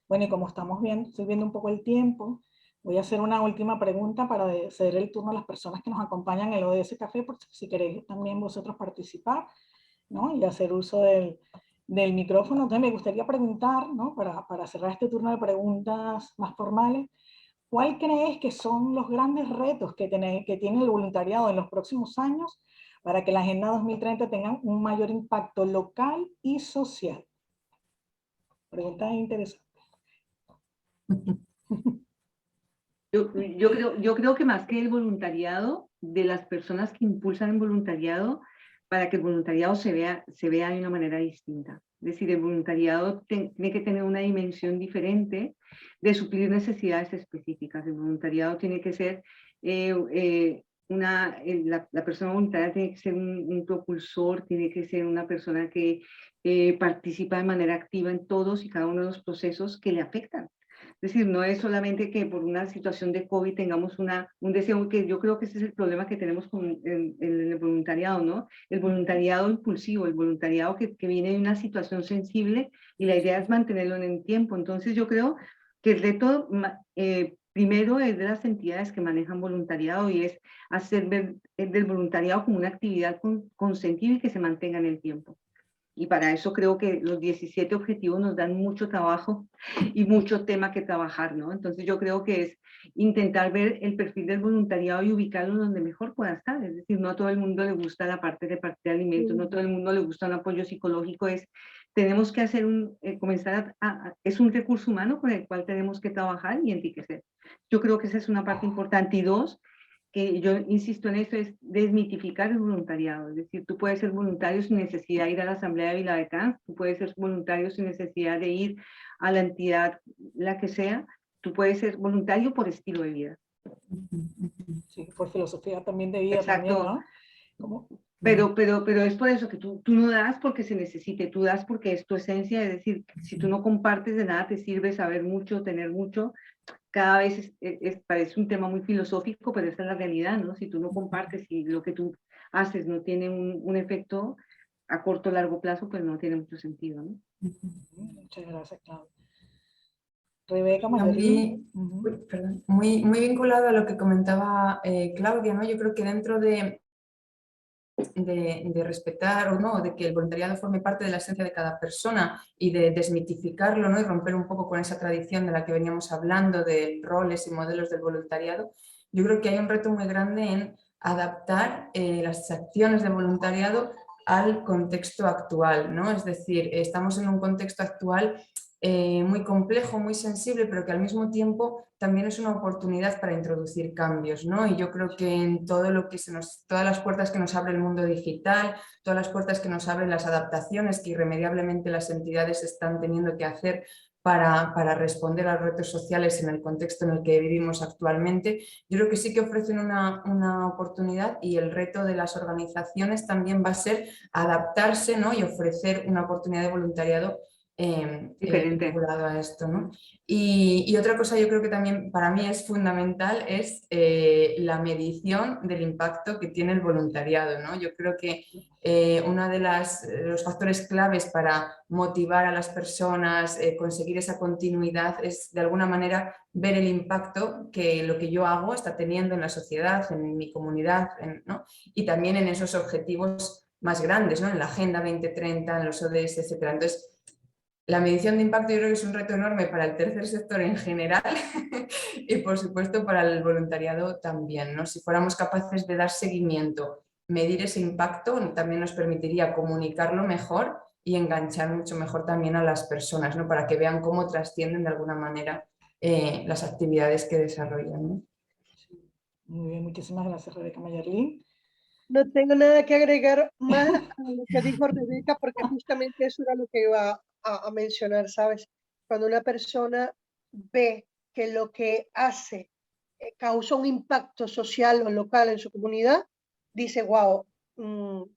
Bueno, y como estamos viendo, estoy viendo un poco el tiempo, voy a hacer una última pregunta para ceder el turno a las personas que nos acompañan en el ODS Café, por si queréis también vosotros participar, ¿no? Y hacer uso del micrófono. Entonces me gustaría preguntar, ¿no? Para cerrar este turno de preguntas más formales, ¿cuál crees que son los grandes retos que tiene el voluntariado en los próximos años para que la Agenda 2030 tenga un mayor impacto local y social? Pregunta interesante. Yo creo que más que el voluntariado, de las personas que impulsan el voluntariado, para que el voluntariado se vea de una manera distinta. Es decir, el voluntariado tiene que tener una dimensión diferente de suplir necesidades específicas. El voluntariado tiene que ser la persona voluntaria tiene que ser un propulsor, tiene que ser una persona que participa de manera activa en todos y cada uno de los procesos que le afectan. Es decir, no es solamente que por una situación de COVID tengamos un deseo, que yo creo que ese es el problema que tenemos en el voluntariado, ¿no? El voluntariado impulsivo, el voluntariado que viene de una situación sensible y la idea es mantenerlo en el tiempo. Entonces yo creo que el reto primero es de las entidades que manejan voluntariado y es hacer del voluntariado como una actividad consentida y que se mantenga en el tiempo. Y para eso creo que los 17 objetivos nos dan mucho trabajo y mucho tema que trabajar, ¿no? Entonces yo creo que es intentar ver el perfil del voluntariado y ubicarlo donde mejor pueda estar. Es decir, no a todo el mundo le gusta la parte de repartir alimentos, no a todo el mundo le gusta un apoyo psicológico. Tenemos que hacer comenzar es un recurso humano con el cual tenemos que trabajar y enriquecer. Yo creo que esa es una parte importante. Y dos, que yo insisto en eso, es desmitificar el voluntariado. Es decir, tú puedes ser voluntario sin necesidad de ir a la Asamblea de Viladecans, tú puedes ser voluntario sin necesidad de ir a la entidad, la que sea, tú puedes ser voluntario por estilo de vida. Sí, por filosofía también de vida. Exacto. También, ¿no? Pero es por eso que tú no das porque se necesite, tú das porque es tu esencia. Es decir, si tú no compartes, de nada te sirve saber mucho, tener mucho. Cada vez parece un tema muy filosófico, pero esa es la realidad, ¿no? Si tú no compartes y lo que tú haces no tiene un efecto a corto o largo plazo, pues no tiene mucho sentido, ¿no? Muchas gracias, Claudia. Rebeca, muy vinculado a lo que comentaba Claudia, ¿no? Yo creo que dentro de respetar o no, de que el voluntariado forme parte de la esencia de cada persona y de desmitificarlo, ¿no? Y romper un poco con esa tradición de la que veníamos hablando de roles y modelos del voluntariado, yo creo que hay un reto muy grande en adaptar las acciones de voluntariado al contexto actual, ¿no? Es decir, estamos en un contexto actual muy complejo, muy sensible, pero que al mismo tiempo también es una oportunidad para introducir cambios, ¿no? Y yo creo que en todo lo que todas las puertas que nos abre el mundo digital, todas las puertas que nos abren las adaptaciones que irremediablemente las entidades están teniendo que hacer para responder a los retos sociales en el contexto en el que vivimos actualmente, yo creo que sí que ofrecen una oportunidad, y el reto de las organizaciones también va a ser adaptarse, ¿no? Y ofrecer una oportunidad de voluntariado vinculado a esto, ¿no? Y otra cosa yo creo que también para mí es fundamental es la medición del impacto que tiene el voluntariado, ¿no? Yo creo que uno de los factores claves para motivar a las personas, conseguir esa continuidad, es de alguna manera ver el impacto que lo que yo hago está teniendo en la sociedad, en mi comunidad, ¿no? Y también en esos objetivos más grandes, ¿no? En la Agenda 2030, en los ODS, etc. Entonces, La medición de impacto yo creo que es un reto enorme para el tercer sector en general y por supuesto para el voluntariado también, ¿no? Si fuéramos capaces de dar seguimiento, medir ese impacto, también nos permitiría comunicarlo mejor y enganchar mucho mejor también a las personas, ¿no? Para que vean cómo trascienden de alguna manera las actividades que desarrollan, ¿no? Muy bien, muchísimas gracias, Rebeca. Mayerlin. No tengo nada que agregar más a lo que dijo Rebeca, porque justamente eso era lo que iba a mencionar, ¿sabes? Cuando una persona ve que lo que hace causa un impacto social o local en su comunidad, dice, wow,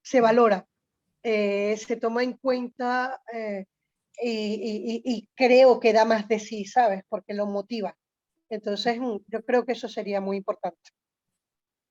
se valora, se toma en cuenta y creo que da más de sí, ¿sabes? Porque lo motiva. Entonces, yo creo que eso sería muy importante.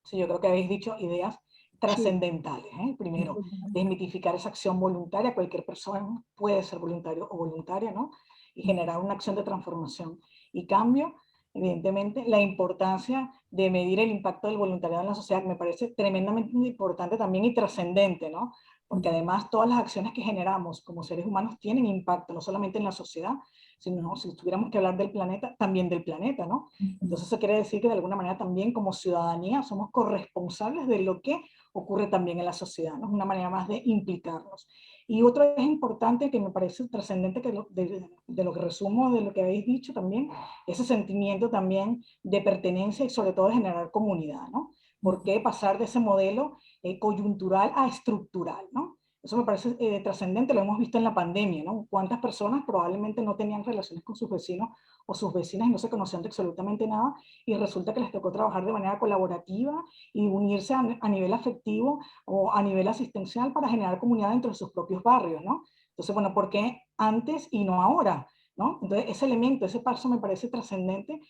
Sí, yo creo que habéis dicho ideas Sí. trascendentales. Primero, desmitificar esa acción voluntaria. Cualquier persona puede ser voluntario o voluntaria, ¿no? Y generar una acción de transformación y cambio. Evidentemente, la importancia de medir el impacto del voluntariado en la sociedad me parece tremendamente importante también y trascendente, ¿no? Porque además todas las acciones que generamos como seres humanos tienen impacto, no solamente en la sociedad, sino si tuviéramos que hablar del planeta, también del planeta, ¿no? Entonces eso quiere decir que de alguna manera también como ciudadanía somos corresponsables de lo que ocurre también en la sociedad, ¿no? Es una manera más de implicarnos. Y otro es importante que me parece trascendente que de lo que resumo de lo que habéis dicho también, ese sentimiento también de pertenencia y sobre todo de generar comunidad, ¿no? ¿Por qué pasar de ese modelo coyuntural a estructural, ¿no? Eso me parece trascendente, lo hemos visto en la pandemia, ¿no? Cuántas personas probablemente no tenían relaciones con sus vecinos o sus vecinas y no se conocían de absolutamente nada y resulta que les tocó trabajar de manera colaborativa y unirse a nivel afectivo o a nivel asistencial para generar comunidad dentro de sus propios barrios, ¿no? Entonces, bueno, ¿por qué antes y no ahora? ¿No? Entonces, ese elemento, ese paso me parece trascendente,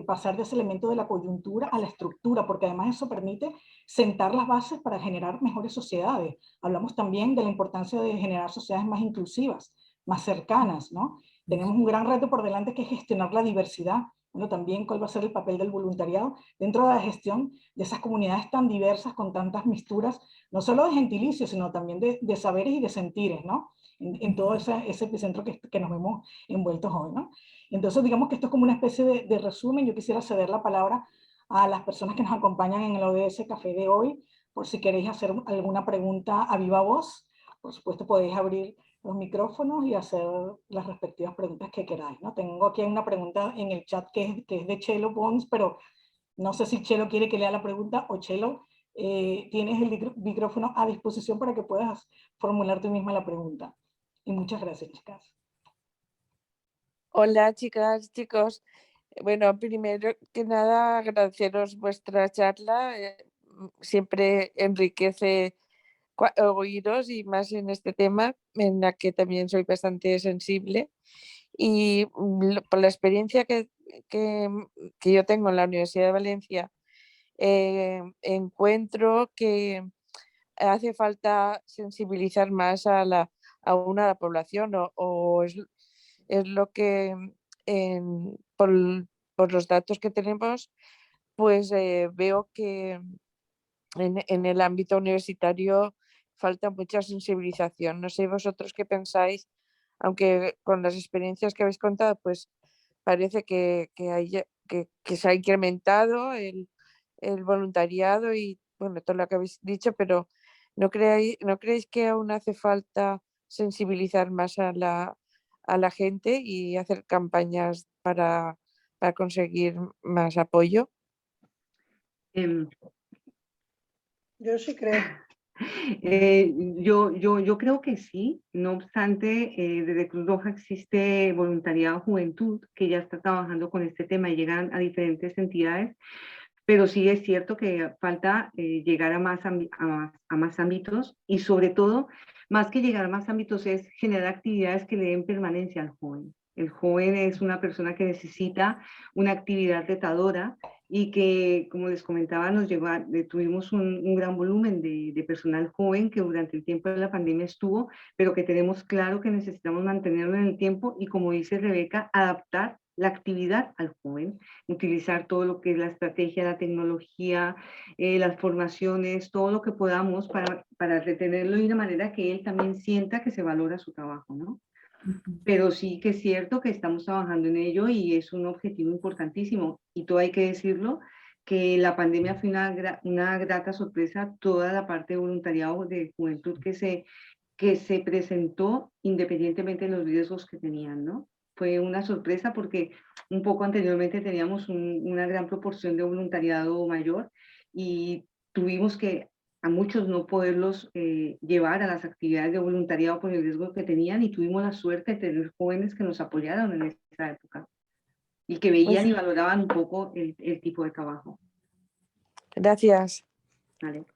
pasar de ese elemento de la coyuntura a la estructura, porque además eso permite sentar las bases para generar mejores sociedades. Hablamos también de la importancia de generar sociedades más inclusivas, más cercanas, ¿no? Tenemos un gran reto por delante que es gestionar la diversidad. Bueno, también cuál va a ser el papel del voluntariado dentro de la gestión de esas comunidades tan diversas con tantas misturas, no solo de gentilicios, sino también de saberes y de sentires, ¿no? En todo ese epicentro que nos vemos envueltos hoy, ¿no? Entonces, digamos que esto es como una especie de resumen. Yo quisiera ceder la palabra a las personas que nos acompañan en el ODS Café de hoy, por si queréis hacer alguna pregunta a viva voz. Por supuesto, podéis abrir los micrófonos y hacer las respectivas preguntas que queráis, ¿no? Tengo aquí una pregunta en el chat que es de Chelo Pons, pero no sé si Chelo quiere que lea la pregunta o Chelo, tienes el micrófono a disposición para que puedas formular tú misma la pregunta. Y muchas gracias, chicas. Hola, chicas, chicos. Bueno, primero que nada, agradeceros vuestra charla. Siempre enriquece oíros y más en este tema, en la que también soy bastante sensible. Y por la experiencia que yo tengo en la Universidad de Valencia, encuentro que hace falta sensibilizar más a la población o es lo que por los datos que tenemos, pues veo que en el ámbito universitario falta mucha sensibilización. No sé vosotros qué pensáis, aunque con las experiencias que habéis contado, pues parece que se ha incrementado el voluntariado y bueno, todo lo que habéis dicho, pero ¿no creéis que aún hace falta sensibilizar más a la gente y hacer campañas para conseguir más apoyo? Em, Yo sí creo. yo creo que sí, no obstante, desde Cruz Roja existe Voluntariado Juventud, que ya está trabajando con este tema y llegan a diferentes entidades, pero sí es cierto que falta llegar a más ámbitos y sobre todo, más que llegar a más ámbitos, es generar actividades que le den permanencia al joven. El joven es una persona que necesita una actividad retadora y que, como les comentaba, tuvimos un gran volumen de personal joven que durante el tiempo de la pandemia estuvo, pero que tenemos claro que necesitamos mantenerlo en el tiempo y, como dice Rebeca, adaptar la actividad al joven, utilizar todo lo que es la estrategia, la tecnología, las formaciones, todo lo que podamos para retenerlo de una manera que él también sienta que se valora su trabajo, ¿no? Pero sí que es cierto que estamos trabajando en ello y es un objetivo importantísimo. Y todo hay que decirlo, que la pandemia fue una grata sorpresa, toda la parte de voluntariado de juventud que se presentó independientemente de los riesgos que tenían, ¿no? Fue una sorpresa porque un poco anteriormente teníamos una gran proporción de voluntariado mayor y tuvimos que a muchos no poderlos llevar a las actividades de voluntariado por el riesgo que tenían y tuvimos la suerte de tener jóvenes que nos apoyaron en esa época y que veían y valoraban un poco el tipo de trabajo. Gracias. ¿Vale?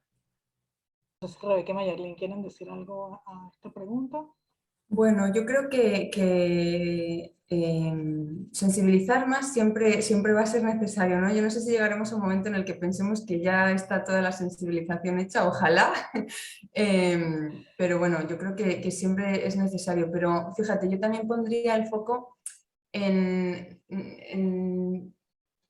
Entonces, Rebeca y Mayerlin, ¿quieren decir algo a esta pregunta? Bueno, yo creo que sensibilizar más siempre va a ser necesario, ¿no? Yo no sé si llegaremos a un momento en el que pensemos que ya está toda la sensibilización hecha, ojalá, pero bueno, yo creo que siempre es necesario. Pero fíjate, yo también pondría el foco en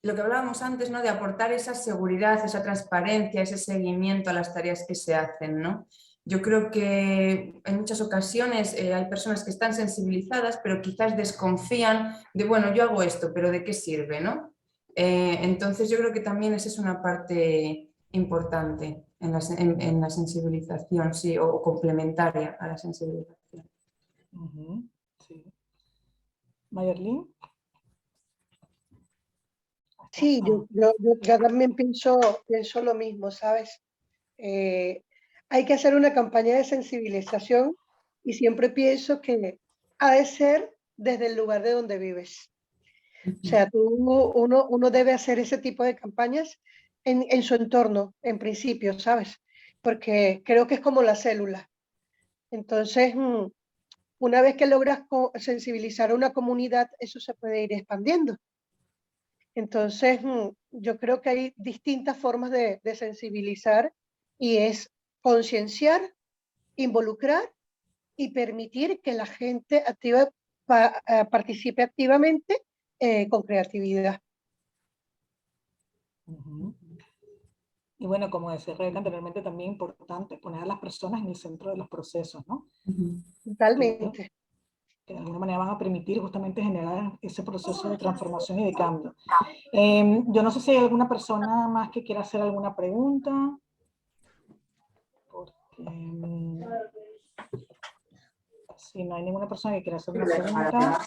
lo que hablábamos antes, ¿no? De aportar esa seguridad, esa transparencia, ese seguimiento a las tareas que se hacen, ¿no? Yo creo que en muchas ocasiones hay personas que están sensibilizadas, pero quizás desconfían de, bueno, yo hago esto, pero ¿de qué sirve, no? Entonces yo creo que también esa es una parte importante en la sensibilización, sí, o complementaria a la sensibilización. Sí. Mayerlin. Sí, yo también pienso lo mismo, ¿sabes? Hay que hacer una campaña de sensibilización y siempre pienso que ha de ser desde el lugar de donde vives. O sea, uno debe hacer ese tipo de campañas en su entorno, en principio, ¿sabes? Porque creo que es como la célula. Entonces, una vez que logras sensibilizar a una comunidad, eso se puede ir expandiendo. Entonces, yo creo que hay distintas formas de sensibilizar y es concienciar, involucrar y permitir que la gente participe activamente con creatividad. Y bueno, como decía Rebeca anteriormente, también importante poner a las personas en el centro de los procesos, ¿no? Totalmente. Que de alguna manera van a permitir justamente generar ese proceso de transformación y de cambio. Yo no sé si hay alguna persona más que quiera hacer alguna pregunta. Porque si no hay ninguna persona que quiera hacer una pregunta,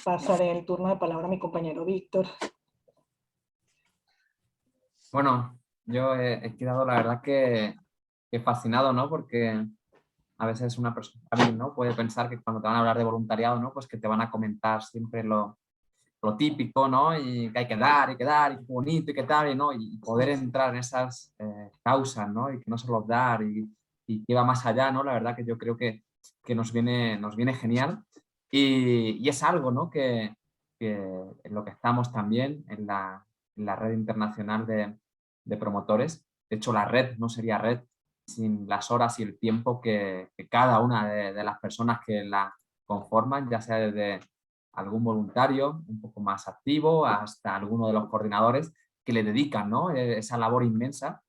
pasaré el turno de palabra a mi compañero Víctor. Bueno, yo he quedado la verdad que fascinado, ¿no? Porque a veces una persona también, ¿no? Puede pensar que cuando te van a hablar de voluntariado, ¿no? Pues que te van a comentar siempre lo típico, ¿no? Y que hay que dar, y qué bonito, y qué tal, ¿no? Y poder entrar en esas causas, ¿no? Y que no solo dar, y que va más allá, ¿no? La verdad que yo creo que nos viene genial. Y es algo, ¿no? Que en lo que estamos también en la red internacional de promotores. De hecho, la red no sería red sin las horas y el tiempo que cada una de las personas que la conforman, ya sea desde algún voluntario un poco más activo hasta alguno de los coordinadores que le dedican, ¿no? Esa labor inmensa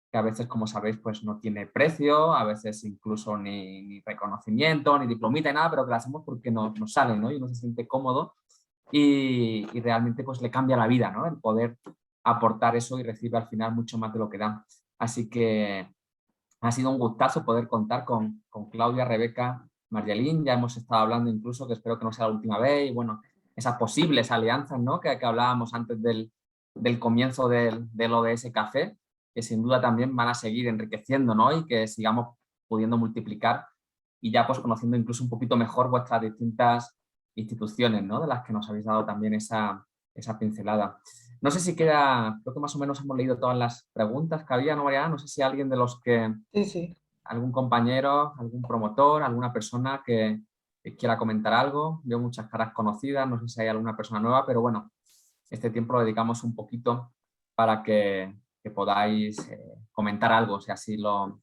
que a veces, como sabéis, pues no tiene precio, a veces incluso ni reconocimiento, ni diplomita, ni nada, pero que la hacemos porque nos sale, ¿no? Y uno se siente cómodo y realmente pues le cambia la vida, ¿no? El poder aportar eso y recibe al final mucho más de lo que da. Así que ha sido un gustazo poder contar con Claudia, Rebeca, Mayerlin. Ya hemos estado hablando incluso, que espero que no sea la última vez, y bueno, esas posibles alianzas, ¿no? que hablábamos antes del comienzo del ODS Café, que sin duda también van a seguir enriqueciendo, ¿no? Y que sigamos pudiendo multiplicar y ya pues conociendo incluso un poquito mejor vuestras distintas instituciones, ¿no? De las que nos habéis dado también esa pincelada. No sé si queda, creo que más o menos hemos leído todas las preguntas que había, ¿no, Mariana? No sé si alguien de los que, Sí. algún compañero, algún promotor, alguna persona que quiera comentar algo. Veo muchas caras conocidas, no sé si hay alguna persona nueva, pero bueno, este tiempo lo dedicamos un poquito para que podáis comentar algo, si así lo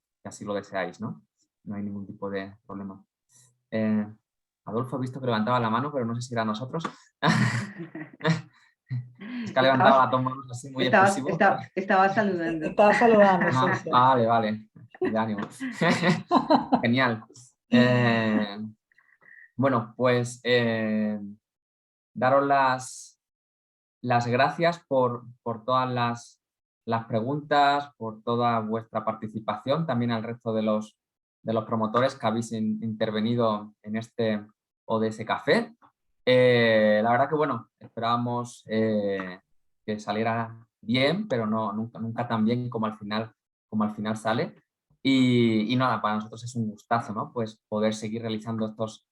deseáis, ¿no? No hay ningún tipo de problema. Adolfo, he visto que levantaba la mano, pero no sé si era nosotros. Es que ha levantado las dos manos así muy efusivo. Estaba saludando. Estaba saludando, sí. Vale. De ánimo. Genial. Bueno, pues daros las gracias por todas las preguntas, por toda vuestra participación, también al resto de los promotores que habéis intervenido en este ODS Café. La verdad que, bueno, esperábamos que saliera bien, pero nunca tan bien como al final sale. Y nada, para nosotros es un gustazo, ¿no? Pues poder seguir realizando estos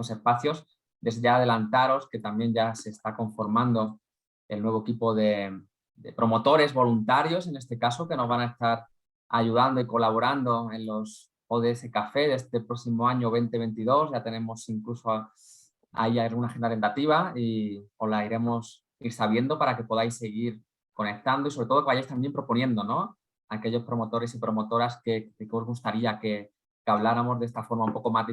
espacios. Desde ya adelantaros que también ya se está conformando el nuevo equipo de promotores voluntarios, en este caso, que nos van a estar ayudando y colaborando en los ODS Café de este próximo año 2022. Ya tenemos incluso ahí alguna agenda tentativa y os la iremos sabiendo para que podáis seguir conectando y sobre todo que vayáis también proponiendo, ¿no? Aquellos promotores y promotoras que os gustaría que habláramos de esta forma un poco más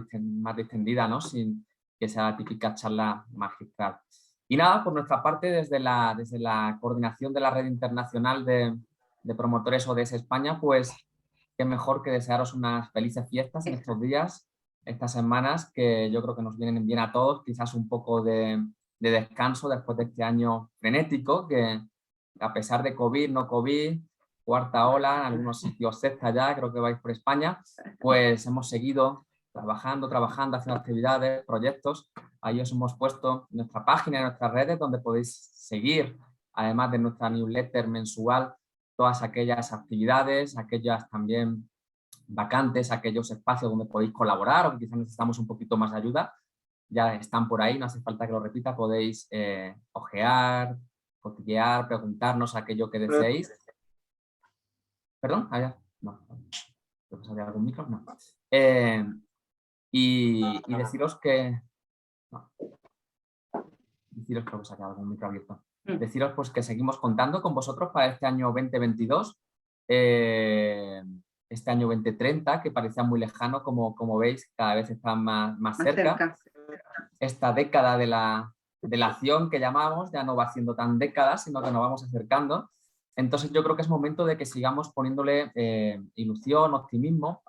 distendida, ¿no? Sin que sea la típica charla magistral. Y nada, por nuestra parte, desde la coordinación de la Red Internacional de Promotores ODS España, pues qué mejor que desearos unas felices fiestas en estos días, estas semanas, que yo creo que nos vienen bien a todos, quizás un poco de descanso después de este año frenético, que a pesar de COVID, no COVID, cuarta ola, en algunos sitios sexta ya, creo que vais por España, pues hemos seguido trabajando, haciendo actividades, proyectos. Ahí os hemos puesto nuestra página y nuestras redes donde podéis seguir, además de nuestra newsletter mensual, todas aquellas actividades, aquellas también vacantes, aquellos espacios donde podéis colaborar o que quizás necesitamos un poquito más de ayuda. Ya están por ahí, no hace falta que lo repita, podéis ojear, cotillear, preguntarnos aquello que deseéis. ¿Perdón? ¿Allá? No. ¿Creo que salía algún micro? No. Y deciros que... No. Deciros, creo que salía algún micro abierto. Deciros pues que seguimos contando con vosotros para este año 2022. Este año 2030, que parecía muy lejano, como veis, cada vez está más cerca. Esta década de la acción que llamamos ya no va siendo tan década, sino que nos vamos acercando. Entonces yo creo que es momento de que sigamos poniéndole ilusión, optimismo,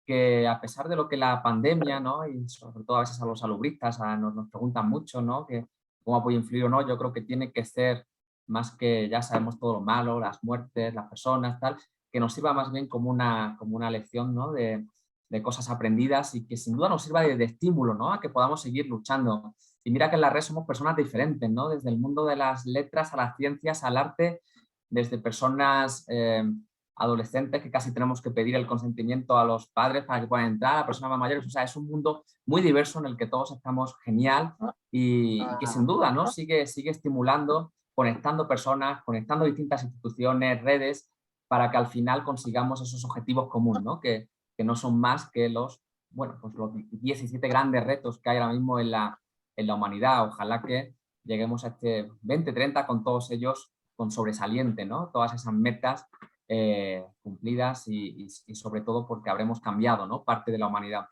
que a pesar de lo que la pandemia, ¿no? Y sobre todo a veces a los salubristas nos preguntan mucho, ¿no? Que cómo puede influir o no, yo creo que tiene que ser más que ya sabemos todo lo malo, las muertes, las personas, tal, que nos sirva más bien como una lección, ¿no? de cosas aprendidas y que sin duda nos sirva de estímulo, ¿no? A que podamos seguir luchando. Y mira que en la red somos personas diferentes, ¿no? Desde el mundo de las letras a las ciencias, al arte, desde personas adolescentes que casi tenemos que pedir el consentimiento a los padres para que puedan entrar, a personas más mayores. O sea, es un mundo muy diverso en el que todos estamos genial y que sin duda, ¿no? sigue estimulando, conectando personas, conectando distintas instituciones, redes, para que al final consigamos esos objetivos comunes, ¿no? Que no son más que los 17 grandes retos que hay ahora mismo en la humanidad. Ojalá que lleguemos a este 2030 con todos ellos con sobresaliente, ¿no? Todas esas metas cumplidas y sobre todo porque habremos cambiado, ¿no? Parte de la humanidad.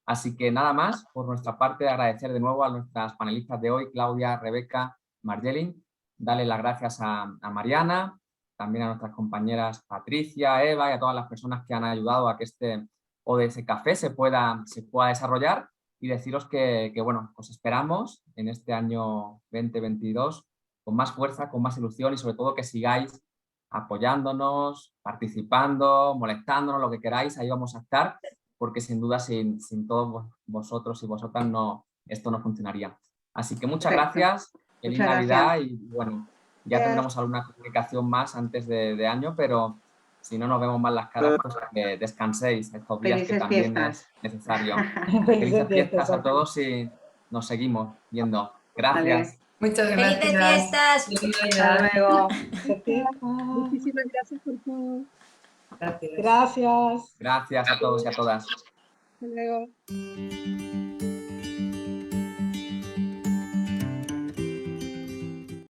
Así que nada más, por nuestra parte, agradecer de nuevo a nuestras panelistas de hoy, Claudia, Rebeca, Marjelin, darle las gracias a Mariana, también a nuestras compañeras Patricia, Eva y a todas las personas que han ayudado a que este ODS Café se pueda desarrollar, y deciros que bueno, os esperamos en este año 2022 con más fuerza, con más ilusión y sobre todo que sigáis apoyándonos, participando, molestándonos, lo que queráis, ahí vamos a estar, porque sin duda sin todos vosotros y vosotras esto no funcionaría. Así que muchas gracias, feliz Navidad y bueno, ya tendremos alguna comunicación más antes de año, pero si no nos vemos más las caras, pues que descanséis estos días, que también es necesario. Felices fiestas a todos y nos seguimos viendo. Gracias. Muchas gracias. ¡Felices fiestas! Hasta luego. Muchísimas gracias por todo. Gracias. Gracias. Gracias a todos y a todas. Hasta luego.